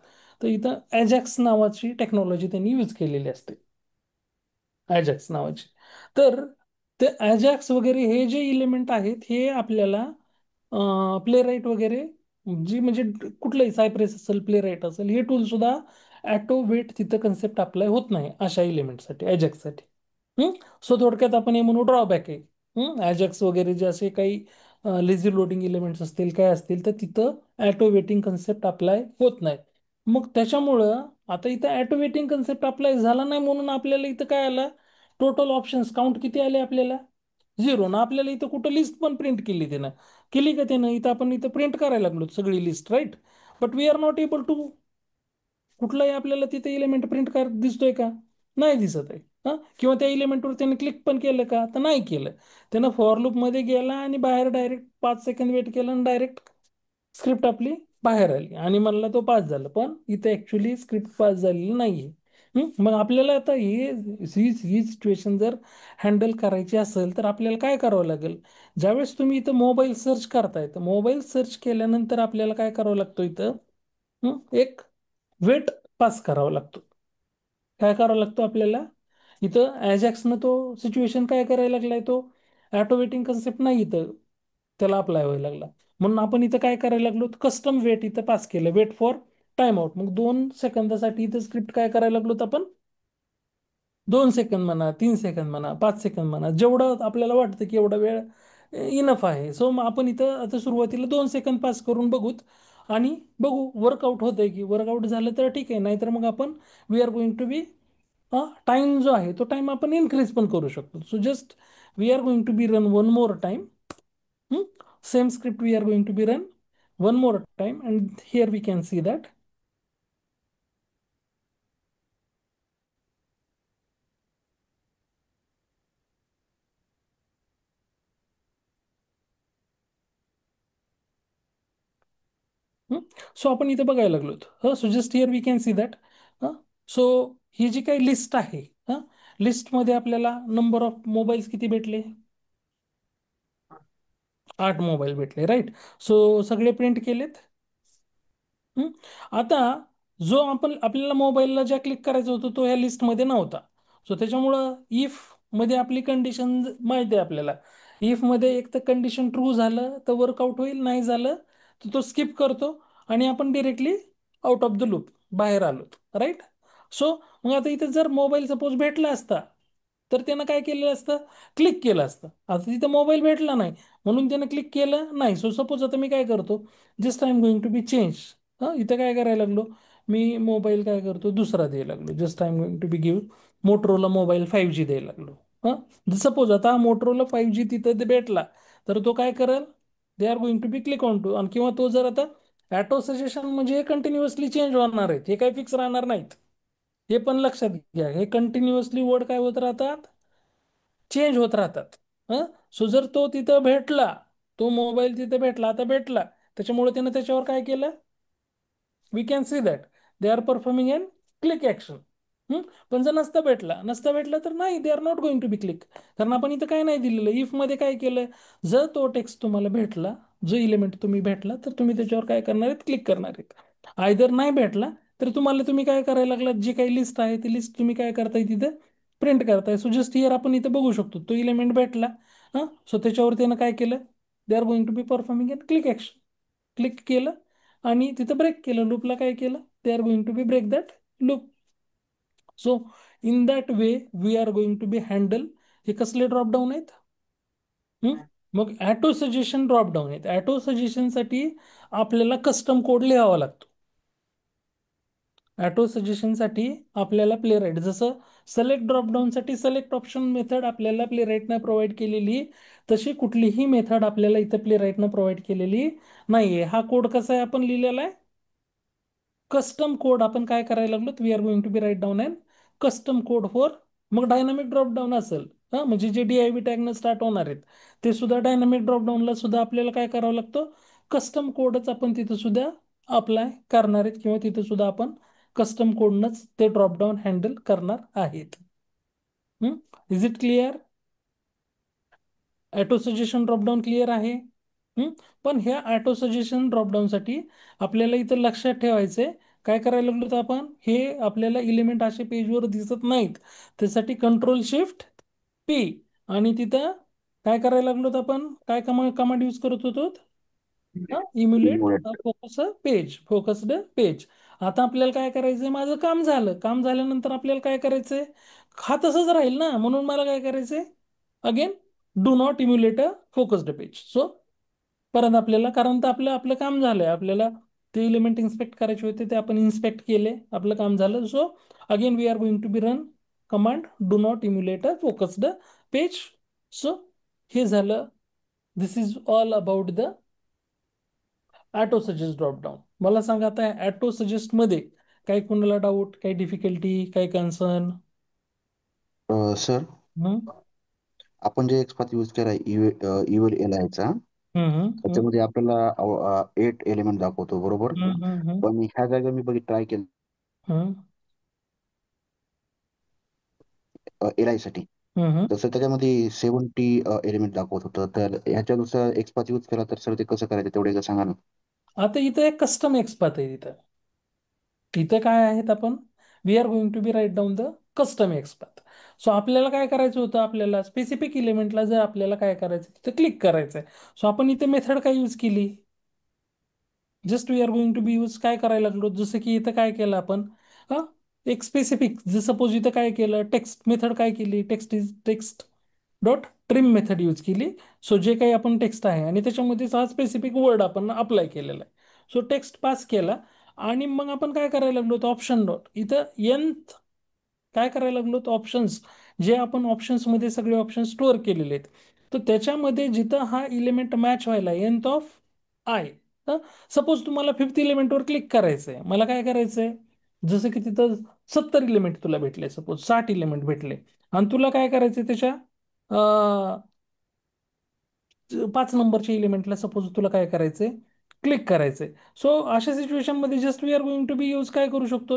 A: तर इथं ॲजॅक्स नावाची टेक्नॉलॉजी त्यांनी यूज केलेली असते, ॲजॅक्स नावाची. तर ते ॲजॅक्स वगैरे हे जे इलिमेंट आहेत हे आपल्याला प्ले राईट वगैरे जी म्हणजे कुठलंही सायप्रेस असेल, प्ले राईट असेल, हे टूल सुद्धा ॲटो वेट तिथं कन्सेप्ट अप्लाय होत नाही अशा इलिमेंटसाठी, ॲजॅक्ससाठी. सो थोडक्यात आपण हे म्हणू ड्रॉबॅक आहे. ॲजॅक्स वगैरे जे असे काही लेझी लोडिंग एलिमेंट्स असतील काय असतील तर तिथं ॲटो वेटिंग कन्सेप्ट अप्लाय होत नाही. मग त्याच्यामुळं आता इथं ॲटो वेटिंग कन्सेप्ट अप्लाय झाला नाही म्हणून आपल्याला इथं काय आलं, टोटल ऑप्शन्स काउंट किती आले आपल्याला, 0 ना. आपल्याला इथं कुठं लिस्ट पण प्रिंट केली त्यानं, केली का त्यानं, इथं आपण इथं प्रिंट करायला लागलो सगळी list, right. But we are not able to, कुठलाही आपल्याला तिथे इलिमेंट प्रिंट कर दिसतोय का, नाही दिसत आहे. हां, किंवा त्या इलिमेंटवर त्याने क्लिक पण केलं का, तर नाही केलं. त्यानं फॉर लूपमध्ये गेला आणि बाहेर डायरेक्ट 5 सेकंद वेट केलं आणि डायरेक्ट स्क्रिप्ट आपली बाहेर आली आणि म्हणला तो पास झाला, पण इथे ऍक्च्युली स्क्रिप्ट पास झालेली नाहीये. मग आपल्याला आता ही सिच्युएशन जर हँडल करायची असेल तर आपल्याला काय करावं लागेल, ज्यावेळेस तुम्ही इथं मोबाईल सर्च करताय तर मोबाईल सर्च केल्यानंतर आपल्याला काय करावं लागतं इथं, एक वेट पास करावा लागतो. काय करावं लागतो आपल्याला इथं, ॲजॅक्सनं तो सिच्युएशन काय करायला लागलाय, तो ॲटो वेटिंग कन्सेप्ट नाही इथं त्याला अप्लाय व्हायला लागला. म्हणून आपण इथं काय करायला लागलो, कस्टम वेट इथं पास केलं, वेट फॉर टाइम आउट. मग 2 सेकंदासाठी इथं स्क्रिप्ट काय करायला लागलो आपण, 2 सेकंद म्हणा, 3 सेकंद म्हणा, 5 सेकंद म्हणा, जेवढं आपल्याला वाटतं की एवढा वेळ इनफ आहे. सो मग आपण इथं आता सुरुवातीला 2 सेकंद पास करून बघूत आणि बघू वर्कआउट होतंय की, वर्कआउट झालं तर ठीक आहे, नाहीतर मग आपण we are going to be, time जो आहे तो टाइम आपण इन्क्रीज पण करू शकतो. So just we are going to be run one more time, same script we are going to be run one more time, and here we can see that. So आपण इथे बघायला लागलो, so just here we can see that. So ही जी काही list आहे, लिस्टमध्ये आपल्याला नंबर ऑफ मोबाईल्स किती भेटले, 8 मोबाईल भेटले, राईट. सो सगळे प्रिंट केलेत. हं? आता जो आपण आपल्याला मोबाईलला ज्या क्लिक करायचं होतं तो ह्या लिस्टमध्ये नव्हता. सो त्याच्यामुळं इफ मध्ये आपली कंडिशन माहिती आहे आपल्याला, इफ मध्ये एक तर कंडिशन ट्रू झालं तर वर्कआउट होईल, नाही झालं तर तो स्किप करतो आणि आपण directly out of the loop बाहेर आलो, राईट. सो मग आता इथे जर मोबाईल सपोज भेटला असता तर त्यानं काय केलं असतं, क्लिक केलं असतं. आता तिथं मोबाईल भेटला नाही म्हणून त्यानं क्लिक केलं नाही. सो सपोज आता मी काय करतो, just I am going to be change, इथं काय करायला लागलो, मी मोबाईल काय करतो दुसरा द्यायला लागलो. Just I am going to be give Motorola mobile 5G द्यायला लागलो. सपोज आता मोटरोला 5G तिथं ते भेटला तर तो काय करेल, they are going to be click on to. आणि किंवा तो जर आता ॲटो सजेशन म्हणजे हे कंटिन्युअसली चेंज होणार आहेत, हे काही फिक्स राहणार नाहीत. हे पण लक्षात घ्या, हे कंटिन्युअसली वर्ड काय होत राहतात, चेंज होत राहतात. सो जर तो तिथं भेटला, तो मोबाईल तिथे भेटला, आता भेटला, त्याच्यामुळे त्यानं त्याच्यावर काय केलं, we can see that they are performing an click action. पण जर नसता भेटला तर नाही, they are not going to be click. कारण आपण इथं काय नाही दिलेलं, इफ मध्ये काय केलं, जर तो टेक्स्ट तुम्हाला भेटला, जो इलिमेंट तुम्ही भेटला तर तुम्ही त्याच्यावर काय करणार आहेत, क्लिक करणार आहेत. आयदर नाही भेटला तर तुम्ही काय करायला लागलात, जी काही लिस्ट आहे ती लिस्ट तुम्ही काय करताय तिथं प्रिंट करताय. सो जस्ट हिअर आपण इथं बघू शकतो तो इलिमेंट भेटला, सो त्याच्यावर त्यानं काय केलं, they are going to be performing an click action, click केलं आणि तिथं ब्रेक केलं, लूपला काय केलं, they are going to be break that loop. So in that way we are going to be handle. हे कसले ड्रॉपडाऊन आहेत, हम्म? मग ॲटो सजेशन ड्रॉपडाऊन आहेत. ॲटो सजेशनसाठी आपल्याला कस्टम कोड लिहावा लागतो. ॲटो सजेशनसाठी आपल्याला प्ले राईट, जसं सिलेक्ट ड्रॉपडाऊनसाठी सिलेक्ट ऑप्शन मेथड आपल्याला प्ले राईटनं प्रोव्हाइड केलेली, तशी कुठलीही मेथड आपल्याला इथं प्ले राईटनं प्रोव्हाइड केलेली नाहीये. हा कोड कसा आहे आपण लिहिलेला आहे, कस्टम कोड. आपण काय करायला लागलो, we are going to be write down and custom code for. मग डायनामिक ड्रॉपडाऊन असेल, म्हणजे जे DIV टॅगनं स्टार्ट होणार आहेत ते सुद्धा डायनामिक ड्रॉपडाऊनला सुद्धा आपल्याला काय करावं लागतं, कस्टम कोडच आपण तिथं सुद्धा अप्लाय करणार आहेत, किंवा तिथं सुद्धा आपण कस्टम कोडनंच ते ड्रॉपडाऊन हँडल करणार आहेत. Is it clear, auto suggestion dropdown clear आहे. पण ह्या ॲटो सजेशन ड्रॉपडाऊनसाठी आपल्याला इथं लक्षात ठेवायचंय, काय करायला लागलो तर आपण, हे आपल्याला इलिमेंट असे पेजवर दिसत नाहीत, त्यासाठी Ctrl+Shift+P. आणि तिथं काय करायला लागलो तर आपण, काय कमांड यूज करत होतो, इम्युलेट फोकस्ड पेज. आता आपल्याला काय करायचंय, माझं काम झालं, काम झाल्यानंतर आपल्याला काय करायचंय, हा तसंच राहील ना, म्हणून मला काय करायचंय, again do not emulate a focused page. So परत आपल्याला, कारण तर आपलं आपलं काम झालंय, आपल्याला ते इलिमेंट इन्स्पेक्ट करायचे होते, ते आपण इन्स्पेक्ट केले, आपलं काम झालं. So again we are going to be run command do not emulate a focused page. So हे झालं. This is all about the auto suggest dropdown. मला सांगा आता ॲटो सजेस्ट मध्ये काही कुणाला डाऊट, काही डिफिकल्टी, काही कन्सर्न?
B: सर,
A: हम्म
B: आपण जे एक्सपाथ यूज केला इव्हल एलायचा,
A: हम्म हम्म
B: त्याच्यामध्ये आपल्याला 8 एलिमेंट दाखवतो, बरोबर.
A: हम्म हम्म
B: पण ह्या जागा मी ट्राय केलं
A: हम्म
B: एल आय साठी,
A: हम्म
B: तसं त्याच्यामध्ये 70 एलिमेंट दाखवत होतं. तर ह्याच्यानुसार एक्सपाथ यूज केला तर सर ते कसं करायचं तेवढे एकदा सांगा ना.
A: आता इथं एक कस्टम एक्सपाथ आहे. इथं इथं काय आहेत, आपण we are going to be write down the custom XPath. So आपल्याला काय करायचं होतं, आपल्याला स्पेसिफिक इलिमेंटला जर आपल्याला काय करायचं तिथं क्लिक करायचं आहे. सो आपण इथे मेथड काय यूज केली, just we are going to be use काय करायला लागलो, जसं की इथं काय केलं आपण, हा एक स्पेसिफिक, जर सपोज इथं काय केलं, टेक्स्ट मेथड काय केली, text is text dot trim method use केली. सो जे काही आपण टेक्स्ट आहे आणि त्याच्यामध्ये हा स्पेसिफिक वर्ड आपण अप्लाय केलेला आहे. सो टेक्स्ट पास केला आणि मग आपण काय करायला लागलो, तर ऑप्शन डॉट इथं nth काय करायला लागलो, तर ऑप्शन्स, जे आपण ऑप्शन्समध्ये सगळे ऑप्शन स्टोअर केलेले आहेत, तर त्याच्यामध्ये जिथं हा इलिमेंट मॅच व्हायला nth ऑफ आय. सपोज तुम्हाला फिफ्थ इलिमेंटवर क्लिक करायचं आहे, मला काय करायचं आहे, जसं की तिथं 70 इलिमेंट तुला भेटले, सपोज 60 इलिमेंट भेटले, आणि तुला काय करायचं त्याच्या 5 नंबरच्या इलिमेंटला सपोज तुला काय करायचंय, क्लिक करायचंय. सो अशा सिच्युएशनमध्ये just we are going to be use काय करू शकतो,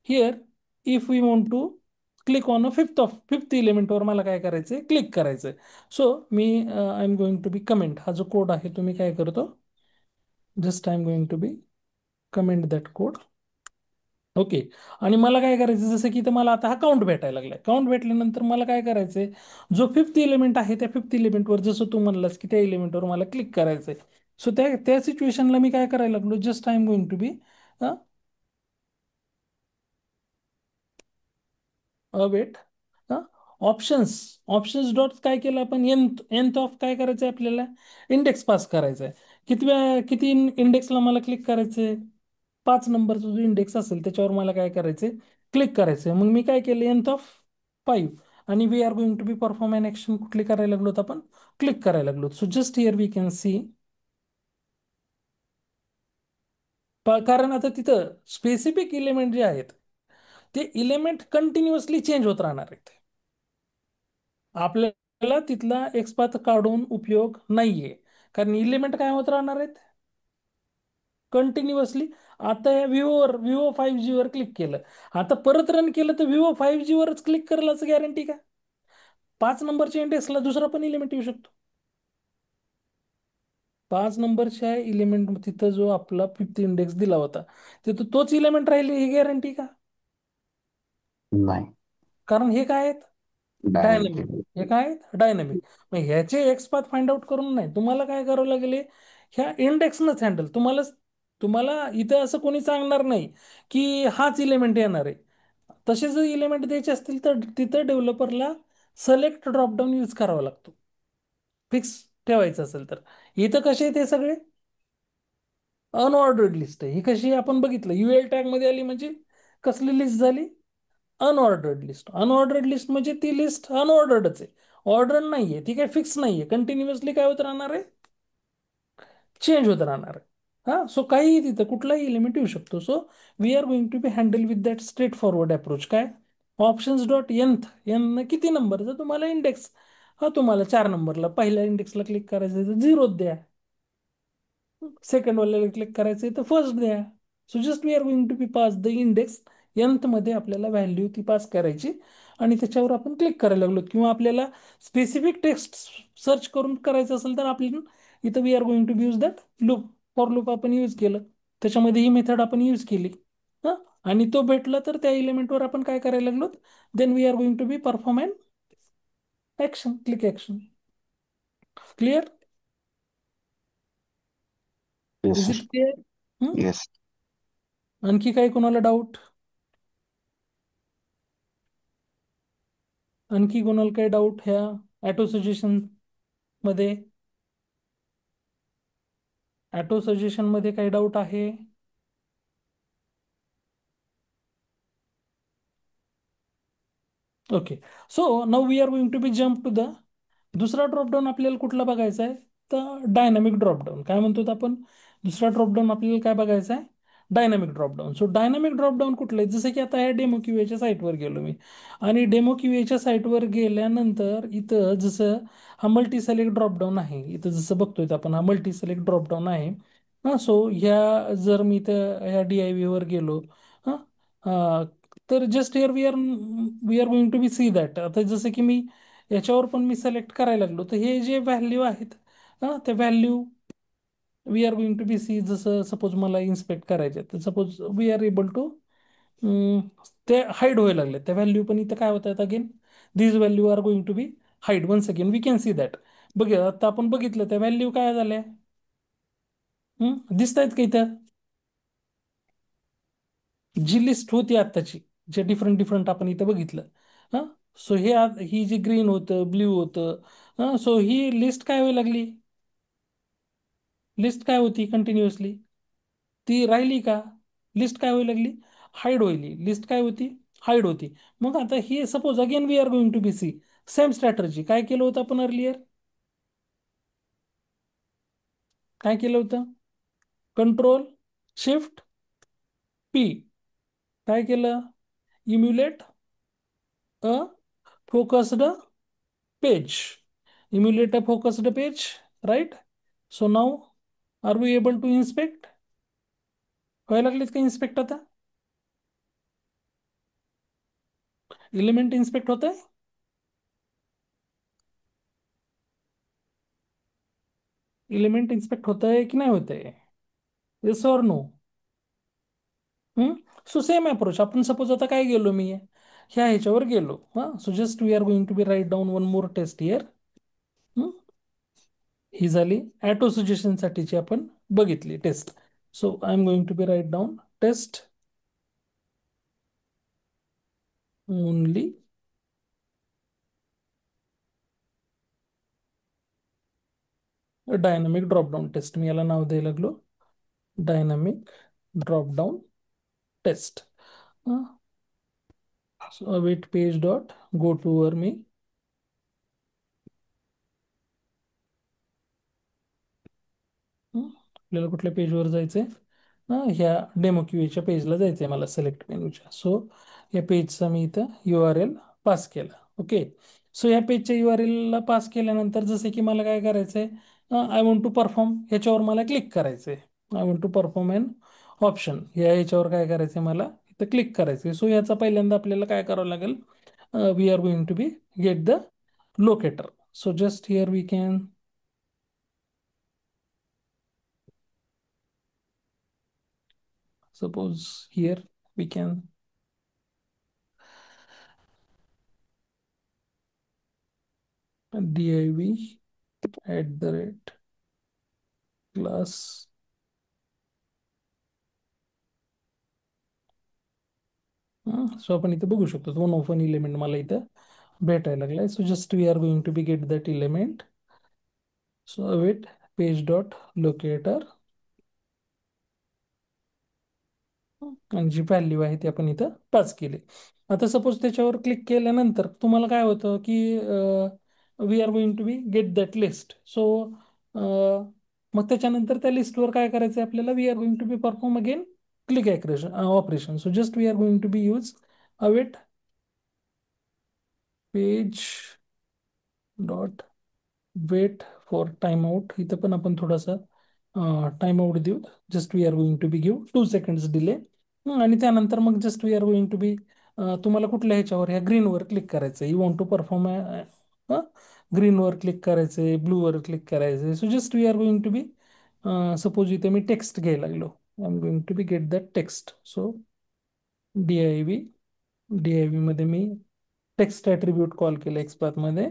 A: here if we want to click on a fifth इलिमेंटवर मला काय करायचंय, क्लिक करायचंय. सो मी I am going to be comment, हा जो कोड आहे तुम्ही काय करतो, just I am going to be comment that code. Okay. आणि मला काय करायचं, जसं की इथं मला आता हा काउंट भेटायला लागलाय, काउंट भेटल्यानंतर मला काय करायचंय, जो फिफ्थ इलिमेंट आहे त्या फिफ्थ इलिमेंटवर, जसं तू म्हणलास की त्या इलिमेंटवर मला क्लिक करायचंय. सो त्या त्या सिच्युएशनला मी काय करायला लागलो, just I am going to be wait, options, options dot काय केलं आपण, एनथ ऑफ काय करायचंय आपल्याला, इंडेक्स पास करायचा आहे. किती इंडेक्सला मला क्लिक करायचंय, 5 नंबरचा जो इंडेक्स असेल त्याच्यावर मला काय करायचंय, क्लिक करायचंय. मग मी काय केलं, nth ऑफ 5, आणि we are going to be perform an action कुठली करायला लागलो, आपण क्लिक करायला लागलो. So just here we can see, कारण आता तिथं स्पेसिफिक इलिमेंट जे आहेत ते इलिमेंट कंटिन्युअसली चेंज होत राहणार आहेत. आपल्याला तिथला एक्सपाथ काढून उपयोग नाहीये, कारण इलिमेंट काय होत राहणार आहेत कंटिन्युअसली. आता या विवो 5G वर क्लिक केलं, आता परत रन केलं तर विवो 5G वरच क्लिक करेल असं गॅरंटी का? 5 नंबरच्या इंडेक्सला दुसरा पण इलिमेंट येऊ शकतो. 5 नंबरच्या इलिमेंट तिथं जो आपला फिफ्थ इंडेक्स दिला होता तिथं तोच इलिमेंट राहील ही गॅरंटी का?
B: नाही.
A: कारण हे काय आहेत,
B: डायरेक्ट.
A: डायनॅमिक. हे काय आहेत, डायनॅमिक. मग ह्याचे एक्सपाथ फाइंड आउट करून नाही, तुम्हाला काय करावं लागेल, ह्या इंडेक्सनंच हँडल. तुम्हाला इथं असं कोणी सांगणार नाही की हाच इलिमेंट येणार आहे. तसे जर इलिमेंट द्यायचे असतील तर तिथं डेव्हलपरला सिलेक्ट ड्रॉपडाऊन यूज करावा लागतो, फिक्स ठेवायचं असेल तर. इथं कसे आहेत हे सगळे अनऑर्डर्ड लिस्ट आहे. ही कशी आपण बघितलं, UL टॅग मध्ये आली म्हणजे कसली लिस्ट झाली, अनऑर्डर्ड लिस्ट. अनऑर्डर्ड लिस्ट म्हणजे ती लिस्ट अनऑर्डर्डच आहे, ऑर्डर नाहीये, ती काही फिक्स नाहीये, कंटिन्युअसली काय होत राहणार आहे, चेंज होत राहणार आहे. हा, सो काही तिथं कुठलाही एलिमेंट येऊ शकतो. So we are going to be handle with that straight forward approach. काय, ऑप्शन्स डॉट एन किती नंबर, जर तुम्हाला इंडेक्स, हा तुम्हाला 4 नंबरला पहिल्या इंडेक्सला क्लिक करायचं तर 0 द्या, सेकंड वाल्याला क्लिक करायचं तर फर्स्ट द्या. So just we are going to be pass the index, मध्ये आपल्याला व्हॅल्यू ती पास करायची आणि त्याच्यावर आपण क्लिक करायला लागलो. किंवा आपल्याला स्पेसिफिक टेक्स्ट सर्च करून करायचं असेल तर आपल्याला इथं we are going to be use that loop, for loop आपण यूज केलं, त्याच्यामध्ये ही मेथड आपण यूज केली. हां, आणि तो भेटला तर त्या इलिमेंटवर आपण काय करायला लागलो, then we are going to be perform an action, click action. Clear?
B: Yes
A: is
B: sir.
A: It clear?
B: Yes.
A: आणखी काही कोणाला डाऊट, आणखी कोणाला काही डाऊट ह्या ॲटो सजेशन मध्ये? ऑटो सजेशन मध्ये काही डाऊट आहे? Okay. So now we are going to be jump to the दुसरा ड्रॉपडाऊन. आपल्याला कुठला बघायचा आहे? तर डायनामिक ड्रॉपडाऊन. काय म्हणतो आपण? दुसरा ड्रॉपडाऊन आपल्याला काय बघायचा आहे? Dynamic dropdown. So dynamic dropdown कुठलं आहे? जसं की आता ह्या डेमो क्यूएच्या साईटवर गेलो मी, आणि डेमो क्यूएच्या साईटवर गेल्यानंतर इथं जसं हा मल्टी सिलेक्ट ड्रॉपडाऊन आहे, इथं जसं बघतोय आपण हा मल्टी सिलेक्ट ड्रॉपडाऊन आहे. हां, सो ह्या जर मी इथं ह्या DIV वर गेलो, हां, तर just here we are going to be see that. आता जसं की मी याच्यावर पण मी सिलेक्ट करायला लागलो, तर हे जे व्हॅल्यू आहेत, त्या value we are going to be see. जसं सपोज मला इन्स्पेक्ट करायचे, तर suppose we are able to ते हाईड व्हायला लागले त्या व्हॅल्यू. पण इथं काय होत आहेत again, these value are going to be hide once again. We can see that. बघा आता आपण बघितलं त्या व्हॅल्यू काय झाल्या, दिसत आहेत का इथं? जी लिस्ट होती आत्ताची, जे डिफरंट डिफरंट आपण इथं बघितलं. हां, सो हे ही जी ग्रीन होतं, ब्ल्यू होतं, सो ही लिस्ट काय व्हायला लागली? लिस्ट काय होती कंटिन्युअसली? ती राहिली का? लिस्ट काय व्हायला लागली? हाईड व्हायली. लिस्ट काय होती? हाईड होती. मग आता ही suppose again we are going to be see same strategy. काय केलं होतं आपण अर्लियर? काय केलं होतं? Control shift P. काय केलं? Emulate a focused page. Emulate a focused page, right? So now are we able to inspect? व्हायला लागलीत का इन्स्पेक्ट? आता एलिमेंट इन्स्पेक्ट होत आहे. एलिमेंट इन्स्पेक्ट होत आहे की नाही होत आहे? Yes or no? So same approach. आपण सपोज आता काय गेलो मी ह्या ह्याच्यावर गेलो, हां, so just we are going to be write down one more test here. ही झाली ॲटो सजेशन साठीची आपण बघितली test. So I am going to be write down test only dynamic dropdown test. मी याला नाव द्यायला लागलो dynamic dropdown test. So wait page dot go to वर मी आपल्याला कुठल्या पेजवर जायचंय? ह्या डेमो क्यूएच्या पेजला जायचंय मला, सिलेक्ट मेनूच्या. सो या पेजचा मी इथं URL पास केला. ओके. सो या पेजच्या URL पास केल्यानंतर जसे की मला काय करायचंय, आय वॉन्ट टू परफॉर्म ह्याच्यावर मला क्लिक करायचंय. I want to perform an option या ह्याच्यावर काय करायचंय, मला इथं क्लिक करायचंय. सो याचा पहिल्यांदा आपल्याला काय करावं लागेल? We are going to be get the locator. So just here we can suppose here we can div at the rate class. सो आपण इथे बघू शकतो वन ऑफ वन इलिमेंट मला इथं भेटायला लागलाय. So just we are going to be get that element. So wait page dot locator, आणि जी व्हॅल्यू आहे ती आपण इथं पास केली. आता सपोज त्याच्यावर क्लिक केल्यानंतर तुम्हाला काय होतं की we are going to be get that list. So मग त्याच्यानंतर त्या लिस्टवर काय करायचं आहे आपल्याला? We are going to be perform again click operation. So just we are going to be use await page dot wait for time out. इथं पण आपण थोडासा टाइम आउट देऊ. Just we are going to be give 2 seconds delay. आणि त्यानंतर मग just we are going to बी तुम्हाला कुठल्या ह्याच्यावर ह्या ग्रीनवर क्लिक करायचं. यू वॉन्ट टू परफॉर्म ग्रीनवर क्लिक करायचंय, ब्लूवर क्लिक करायचंय. So just we are going to be suppose इथे मी टेक्स्ट घ्यायला लागलो. I am going to be get that text. So DIV मध्ये मी टेक्स्ट ॲट्रिब्यूट कॉल केलं एक्सपाथ मध्ये,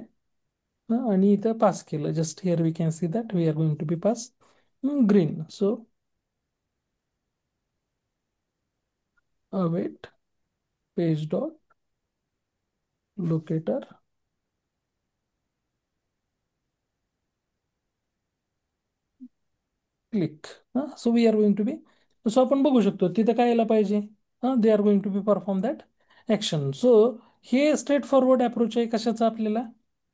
A: आणि इथं पास केलं. Just here we can see that we are going to be pass green. So await page dot locator click. So we are going to be, so आपण बघू शकतो तिथं काय यायला पाहिजे. They are going to be perform that action. So हे straight forward approach आहे कशाचा आपल्याला.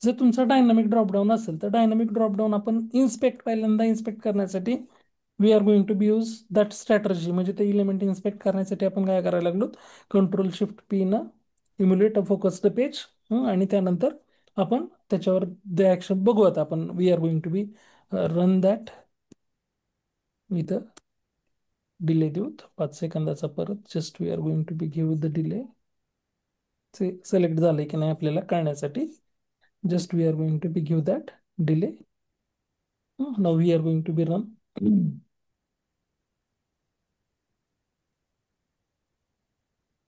A: जर तुमचा डायनामिक ड्रॉपडाऊन असेल तर डायनामिक ड्रॉपडाऊन आपण पहिल्यांदा इन्स्पेक्ट करण्यासाठी we are going to be use that strategy. म्हणजे ते इलिमेंट इन्स्पेक्ट करण्यासाठी आपण काय करायला लागलो, control shift P and emulate a focused page. आणि त्यानंतर आपण त्याच्यावर द ऍक्शन बघू. आता आपण we are going to be run that. इथं डिले देऊत 5 सेकंदाचा परत. Just we are going to be give the delay. Select झालंय की नाही आपल्याला कळण्यासाठी just we are going to be give that delay. Now we are going to be run.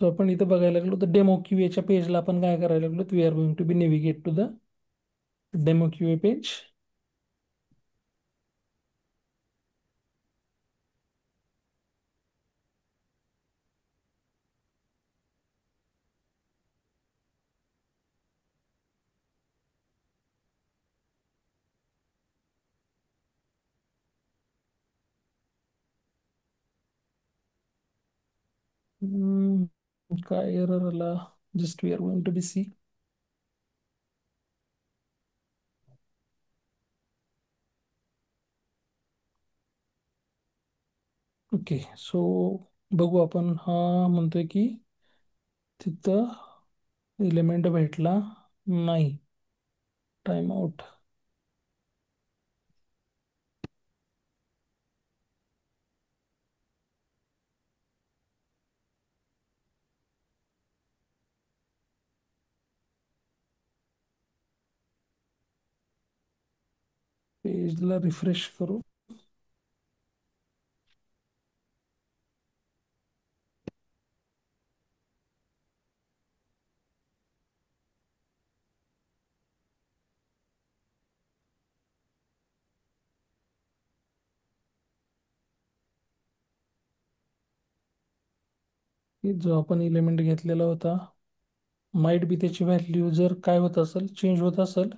A: तो आपण इथं बघायला लागलो तर डेमो क्यूएच्या पेजला आपण काय करायला लागलो, we are going to be navigate to the demo QA page. काय एरर आला. Just we are going to be see. Okay. So बघू आपण. हा म्हणतोय की तिथं एलिमेंट भेटला नाही. Time out. पेजला रिफ्रेश करू. की जो आपण एलिमेंट घेतलेला होता माइट बी त्याची व्हॅल्यू जर काय होत असेल, चेंज होत असेल.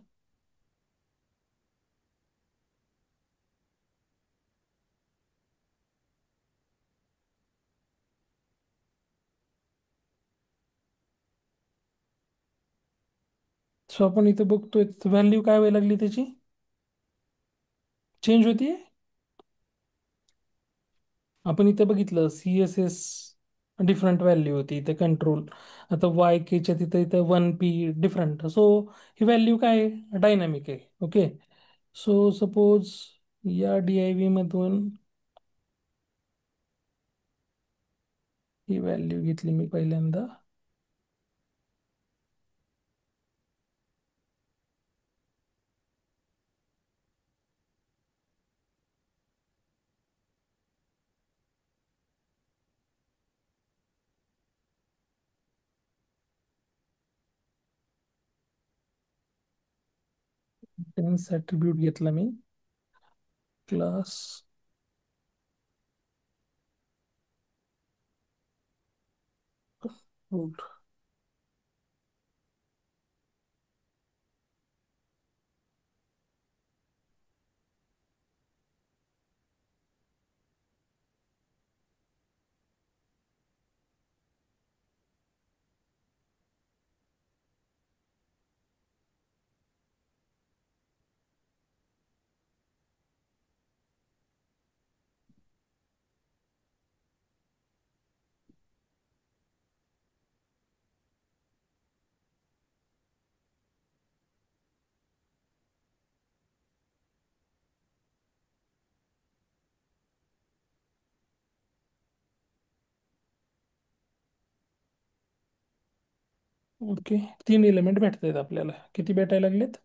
A: सो आपण इथे बघतोय व्हॅल्यू काय व्हायला लागली त्याची, चेंज होतीये. आपण इथे बघितलं CSS डिफरंट व्हॅल्यू होती इथे कंट्रोल. आता YK च्या तिथे इथे 1P डिफरंट. सो ही व्हॅल्यू काय डायनामिक आहे. ओके. सो सपोज या DIV मधून ही व्हॅल्यू घेतली मी पहिल्यांदा. टेन्स ऍट्रिब्यूट घेतला मी. Class okay. 3 एलिमेंट भेटत आहेत आपल्याला. किती भेटायला लागलेत.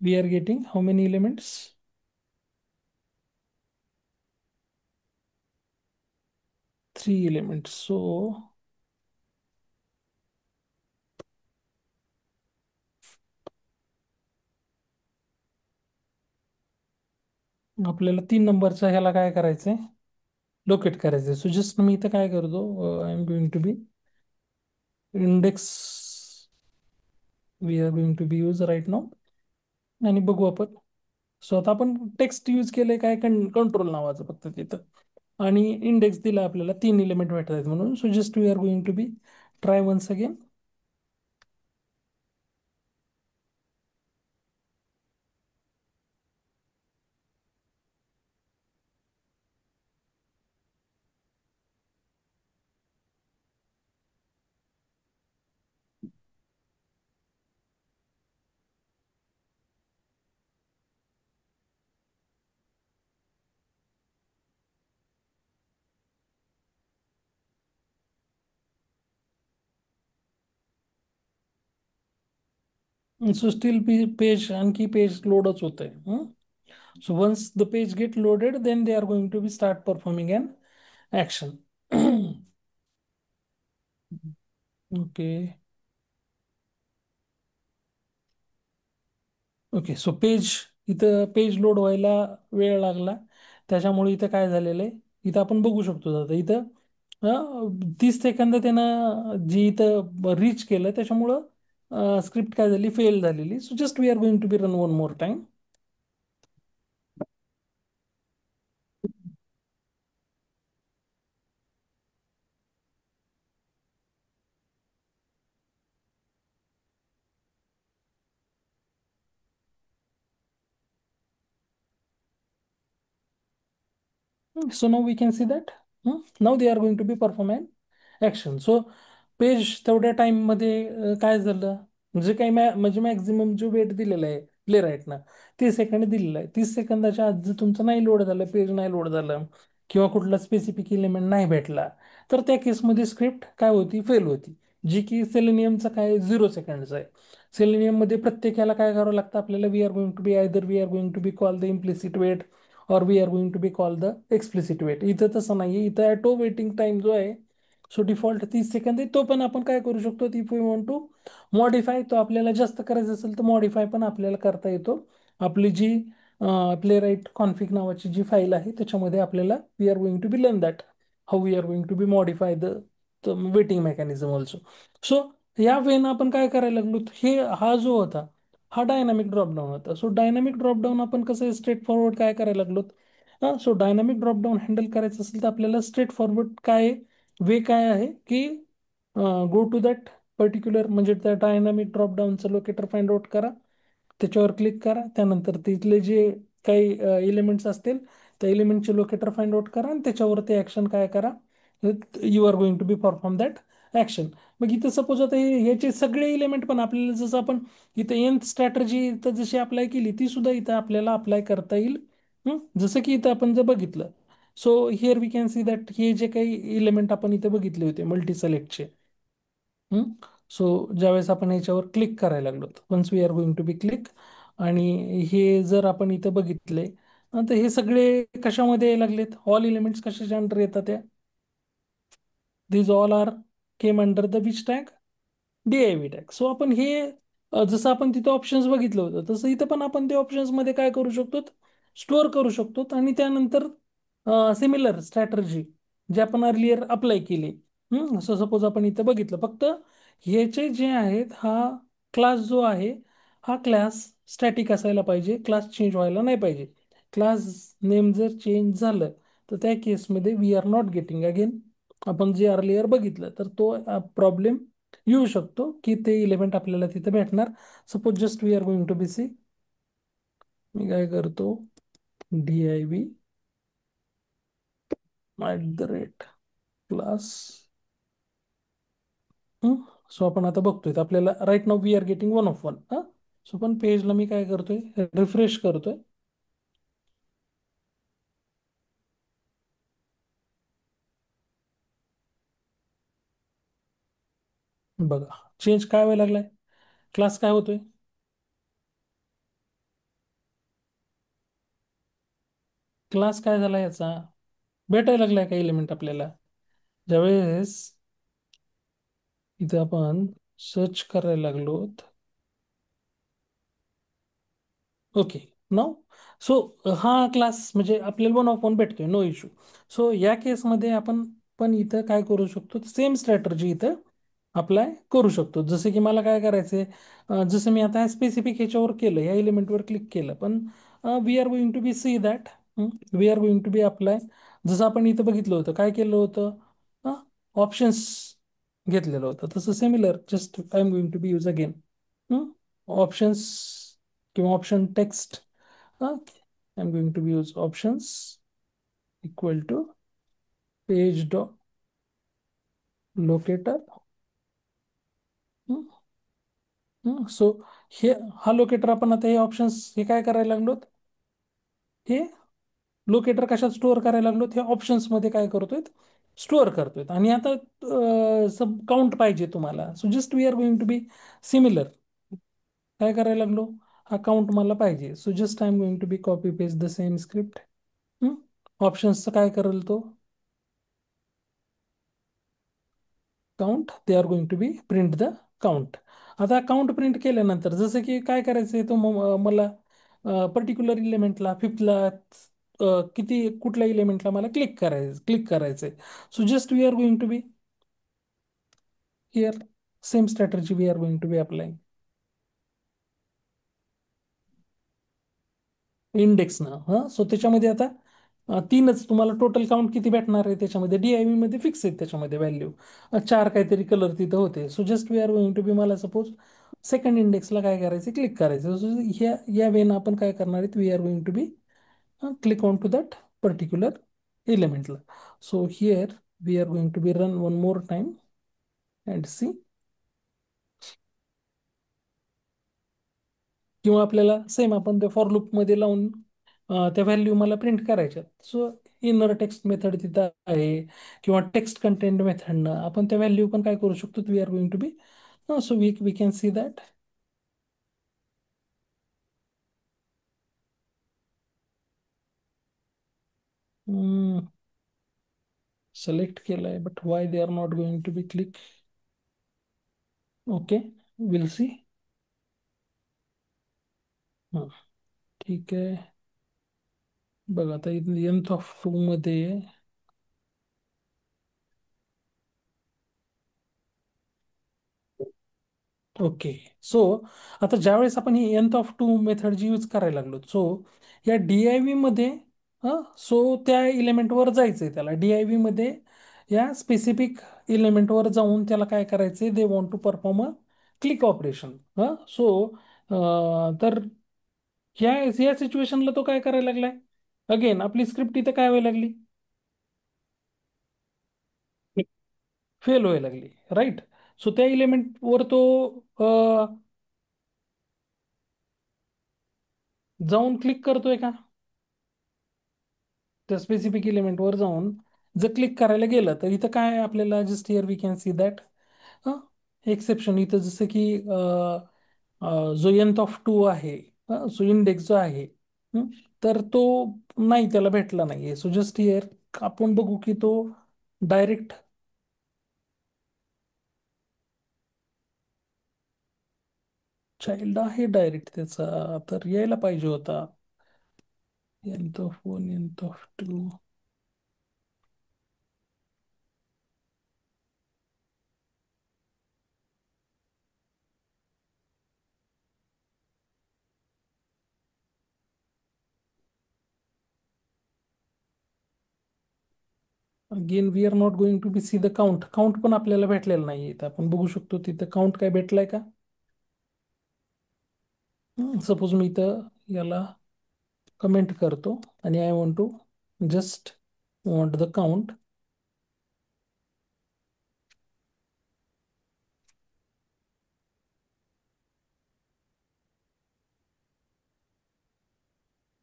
A: We are getting how many elements. 3 elements. So आपल्याला 3 नंबरच्या ह्याला काय करायचंय, लोकेट करायचंय. सो जस्ट मी इथं काय करतो, I am going to be index we are going to be use right नाव. आणि बघू आपण सो आता आपण टेक्स्ट यूज केलंय काय, कंट्रोल नावाचं फक्त तिथं, आणि इंडेक्स दिला आपल्याला, 3 एलिमेंट भेटत आहेत म्हणून. So just we are going to be try once again. So still page, आणखी पेज लोडच होत आहे. So once the page get loaded, then they are going to be start performing an action. Okay. Okay, so page, इथं page load व्हायला वेळ लागला, त्याच्यामुळे इथं काय झालेलं आहे, इथं आपण बघू शकतो. आता इथं 30 सेकंद त्यानं जी इथं रीच केलं, त्याच्यामुळं स्क्रिप्ट काय झाली, फेल झालेली. So just we are going to be run one more time. So now we can see that now they are going to be perform an action. So page तेवढ्या time मध्ये काय झालं, जे काही म्हणजे मॅक्झिमम जो weight दिलेला आहे प्ले राईटना, 30 सेकंद दिलेला आहे. 30 सेकंदाच्या आत जर तुमचं नाही लोड झालं, पेज नाही लोड झालं, किंवा कुठला स्पेसिफिक एलिमेंट नाही भेटला, तर त्या केसमध्ये स्क्रिप्ट काय होती, फेल होती. जी की सेलेनियमचं काय 0 सेकंडचं आहे. सेलेनियममध्ये प्रत्येकाला काय करावं लागतं आपल्याला, we are going to be either we are going to be call the implicit wait or we are going to be call the explicit wait. इथं तसं नाही आहे, इथं ॲटो वेटिंग टाइम जो आहे, सो डिफॉल्ट 30 सेकंद आहे. तो पण आपण काय करू शकतो, if we want to modify, तो आपल्याला जास्त करायचं असेल तर मॉडीफाय पण आपल्याला करता येतो. आपली जी प्ले राईट कॉन्फिग नावाची जी फाईल आहे, त्याच्यामध्ये आपल्याला we are going to be learn that how we are going to be modify the waiting mechanism also. So या वेनं आपण काय करायला लागलो, हा जो होता, हा डायनामिक ड्रॉपडाऊन होता. सो डायनामिक ड्रॉपडाऊन आपण कसं स्ट्रेट फॉरवर्ड काय करायला लागलो, सो डायनामिक ड्रॉपडाऊन हँडल करायचं असेल तर आपल्याला स्ट्रेट फॉरवर्ड काय वे काय आहे की, गो टू दॅट पर्टिक्युलर, म्हणजे त्या डायनामिक ड्रॉपडाऊनचं लोकेटर फाइंड आउट करा, त्याच्यावर क्लिक करा, त्यानंतर तिथले जे काही एलिमेंट्स असतील त्या एलिमेंटचे लोकेटर फाइंड आउट करा, आणि त्याच्यावर ते ॲक्शन काय करा, you are going to be perform that action. मग इथं सपोज आता ह्याचे सगळे एलिमेंट पण आपल्याला, जसं आपण इथं एन स्ट्रॅटर्जी इथं जशी अप्लाय केली, ती सुद्धा इथं आपल्याला अप्लाय करता येईल. जसं की इथं आपण जर बघितलं, so here we can see that हे जे काही इलेमेंट आपण इथे बघितले होते मल्टी सिलेक्टचे, सो ज्यावेळेस आपण याच्यावर क्लिक करायला लागलो, once we are going to be click, आणि हे जर आपण इथं बघितले, तर हे सगळे कशामध्ये यायला लागलेत, ऑल एलिमेंट्स कशाच्या अंडर येतात त्या, these all are came under the which tag, div tag. So आपण हे जसं आपण तिथं ऑप्शन्स बघितलं होतं, तसं इथं पण आपण ते ऑप्शन्स मध्ये काय करू शकतो, स्टोअर करू शकतो. आणि त्यानंतर सिमिलर स्ट्रॅटर्जी जे आपण अर्लियर अप्लाय केली, सो सपोज आपण इथं बघितलं, फक्त ह्याचे जे आहेत, हा क्लास जो आहे, हा क्लास स्टॅटिक असायला पाहिजे, क्लास चेंज व्हायला नाही पाहिजे. क्लास नेम जर चेंज झालं, तर त्या केसमध्ये we are not getting again, आपण जे अर्लियर बघितलं, तर तो प्रॉब्लेम येऊ शकतो की ते इलेमेंट आपल्याला तिथे भेटणार. Suppose just we are going to be see, मी काय करतो, div @क्लास. सो आपण आता बघतोय, तर आपल्याला right now we are getting 1 of 1. So पण पेजला मी काय करतोय, रिफ्रेश करतोय. बघा चेंज काय व्हायला लागलाय, क्लास काय होतोय, क्लास काय झाला याचा, भेटायला लागलाय का एलिमेंट आपल्याला. ज्यावेळेस इथे आपण सर्च करायला लागलो, ओके नाव, सो हा क्लास म्हणजे आपल्याला 1 of 1 भेटतोय, नो इश्यू. सो या केसमध्ये आपण पण इथं काय करू शकतो, सेम स्ट्रॅटर्जी इथं अप्लाय करू शकतो. जसं की मला काय करायचंय, जसं मी आता स्पेसिफिक ह्याच्यावर केलं, या एलिमेंटवर क्लिक केलं, पण we are going to be see that, we are going to be apply. जसं आपण इथं बघितलं होतं, काय केलं होतं, ऑप्शन्स घेतलेलं होतं, तसं similar just I am going to be use again options किंवा option text. I am going to be use options equal to page dot locator. So हे हा लोकेटर आपण आता हे ऑप्शन्स हे काय करायला लागलोत, हे लोकेटर कशात स्टोअर करायला लागलो, हे ऑप्शन्स मध्ये काय करतोय, स्टोअर करतोय. आणि आता सब काउंट पाहिजे तुम्हाला, so just we are going to be similar. काय करायला लागलो, हा काउंट मला पाहिजे, so just I am going to be copy paste the same script. ऑप्शन्सचं काय करेल तो, count, they are going to be print the count. आता काउंट प्रिंट केल्यानंतर जसं की काय करायचं आहे, तो मला पर्टिक्युलर इलेमेंटला फिफ्थला किती कुठल्या इलेमेंटला मला क्लिक करायचंय. So just we are going to be here same strategy we are going to be applying. Index ना, सो त्याच्यामध्ये आता तीनच तुम्हाला टोटल काउंट किती भेटणार आहे, त्याच्यामध्ये डीआयव्ही मध्ये फिक्स आहेत, त्याच्यामध्ये व्हॅल्यू चार काहीतरी कलर तिथं होते. So just we are going to be, मला सपोज सेकंड इंडेक्सला काय करायचं, क्लिक करायचं. So या वेन आपण काय करणार आहेत, we are going to be click on to that particular element. So here we are going to be run one more time and see. किंवा आपल्याला सेम आपण त्या फॉर लूप मध्ये लावून त्या व्हॅल्यू मला प्रिंट करायच्या. सो इनर टेक्स्ट मेथड तिथं आहे, किंवा टेक्स्ट कंटेंट मेथडनं आपण त्या व्हॅल्यू पण काय करू शकतो, we are going to be, so we can see that. Select केलंय, but why they are not going to be click. Okay, will see. ठीक आहे, बघा आता लेंथ ऑफ टू मध्ये ओके. सो आता ज्यावेळेस आपण ही एन्थ ऑफ टू मेथड जी यूज करायला लागलो, सो या डीआयव्ही मध्ये सो त्या इलेमेंटवर जायचंय, त्याला डीआयव्ही मध्ये या स्पेसिफिक इलेमेंटवर जाऊन त्याला काय करायचंय, they want to perform a click operation. So तर या सिच्युएशनला तो काय करायला लागलाय, अगेन आपली स्क्रिप्ट इथं काय व्हायला लागली, फेल व्हायला लागली, राईट. सो त्या इलेमेंटवर तो जाऊन क्लिक करतोय का, त्या स्पेसिफिक इलेमेंटवर जाऊन जर क्लिक करायला गेलं, तर इथं काय आपल्याला just here we can see that exception. इथं जसं की जो एन्थ ऑफ टू आहे, सो इंडेक्स जो आहे, तर तो नाही, त्याला भेटला नाहीये. सो जस्ट हिअर आपण बघू की तो डायरेक्ट चाइल्ड आहे, डायरेक्ट त्याचा तर यायला पाहिजे होता, nth of one, nth of two. Again we are not going to be see the count. Count पण आपल्याला भेटलेलं नाही, तर आपण बघू शकतो तिथं काउंट काय भेटलाय का. सपोज मी इथं याला कमेंट करतो आणि I want to just want the count.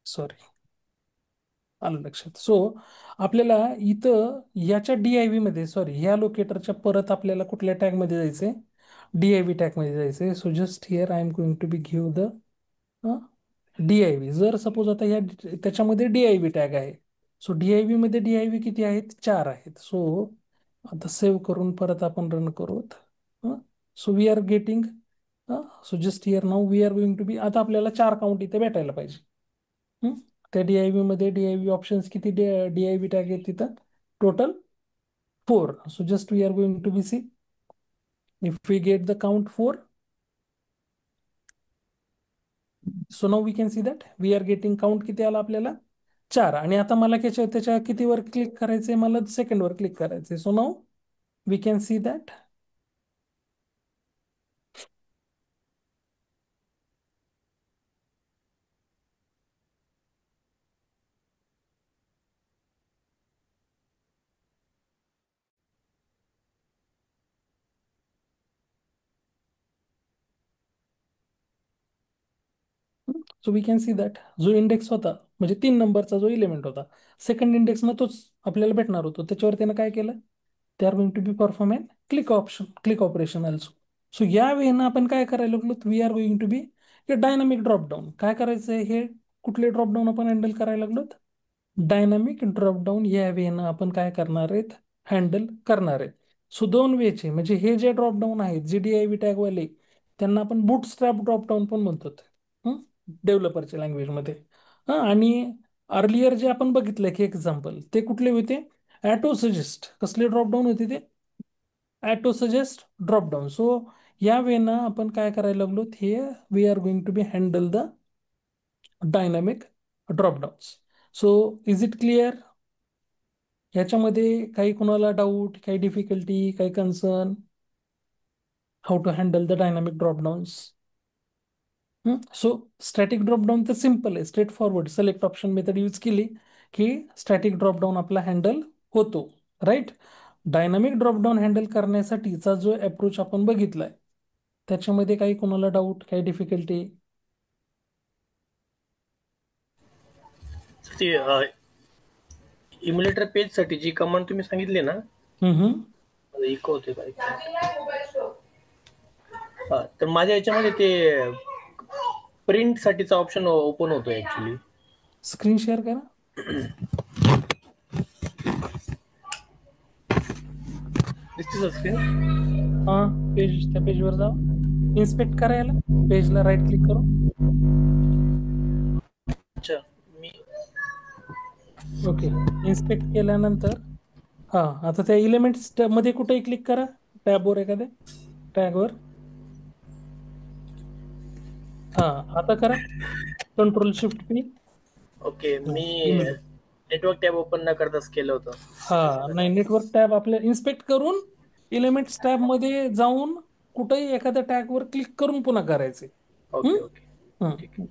A: Sorry, आलं लक्षात. सो आपल्याला इथं याच्या डीआयव्ही मध्ये, सॉरी ह्या लोकेटरच्या परत आपल्याला कुठल्या टॅग मध्ये जायचंय, डीआयव्ही टॅग मध्ये जायचंय. So just here I am going to be give the DIV. जर सपोज आता या त्याच्यामध्ये डीआयव्ही टॅग आहे, सो डीआयव्ही मध्ये डीआयव्ही किती आहेत, चार आहेत. सो आता सेव्ह करून परत आपण रन करूत. So we are getting, so just here now we are going to be, आता आपल्याला चार काउंट इथे भेटायला पाहिजे. त्या डीआयव्ही मध्ये डीआयव्ही ऑप्शन्स किती डीआयव्ही टॅग आहेत तिथं, total 4. So just we are going to be see if we get the count 4. So now we can see that we are getting count किती आला आपल्याला 4. आणि आता मला त्याच्या कितीवर क्लिक करायचंय, मला सेकंडवर क्लिक करायचंय. So now we can see that so we can see that जो इंडेक्स होता, म्हणजे 3 नंबरचा जो इलिमेंट होता, सेकंड इंडेक्सनं तोच आपल्याला भेटणार होतो. त्याच्यावर त्यानं काय केलं, they are going to be perform an click operation also. So या वेळेनं आपण काय करायला लागलो, we are going to be dynamic dropdown. काय करायचंय, हे कुठले ड्रॉपडाऊन आपण हँडल करायला लागलो, डायनामिक ड्रॉपडाऊन या वेळेनं आपण काय करणार आहेत, हँडल करणार आहेत. सो 2 वेचे, म्हणजे हे जे ड्रॉपडाऊन आहेत GDIV टॅगवाले, त्यांना आपण बूटस्ट्रॅप ड्रॉपडाऊन पण म्हणतो डेव्हलपरच्या लँग्वेजमध्ये. आणि अर्लियर जे आपण बघितलं की एक्झाम्पल, ते कुठले होते, ॲटो सजेस्ट. कसले ड्रॉपडाऊन होते ते, ॲटो सजेस्ट ड्रॉपडाऊन. सो या वेळेनं आपण काय करायला लागलो, हे we are going to be handle the dynamic dropdowns. So is it clear? ह्याच्यामध्ये काही कोणाला डाऊट, काही डिफिकल्टी, काही concern, how to handle the dynamic dropdowns? So static dropdown तर सिम्पल आहे, straightforward. Select option method use केली की static dropdown आपला हँडल होतो, राईट. डायनामिक ड्रॉपडाऊन हँडल करण्यासाठीचा जो अप्रोच आपण बघितलाय, त्याच्यामध्ये काही कोणाला डाऊट, काही डिफिकल्टी?
D: ते इम्युलेटर पेज साठी जी कमांड तुम्ही सांगितली ना, इको होते काय, तर माझ्या याच्यामध्ये ते प्रिंट साठीचा ऑप्शन ओपन होतो ऍक्च्युली.
A: स्क्रीन शेअर करा.
D: दिसते स्क्रीन.
A: हा, त्या पेजवर जावा, इन्स्पेक्ट करायला पेजला राईट क्लिक करू.
D: अच्छा, मी
A: ओके, इन्स्पेक्ट केल्यानंतर आता त्या एलिमेंट्स मध्ये कुठेही क्लिक करा, टॅबवर, एखाद्या टॅगवर. आता करा Ctrl+Shift+P.
D: ओके, मी
A: इमेल.
D: नेटवर्क टॅब ओपन न करताच केलं होतं.
A: नाही, नेटवर्क टॅब आपल्या इन्स्पेक्ट करून एलिमेंट्स टॅब मध्ये जाऊन कुठेही एखाद्या टॅगवर क्लिक करून पुन्हा करायचे.
D: ओके ओके, ठीक आहे.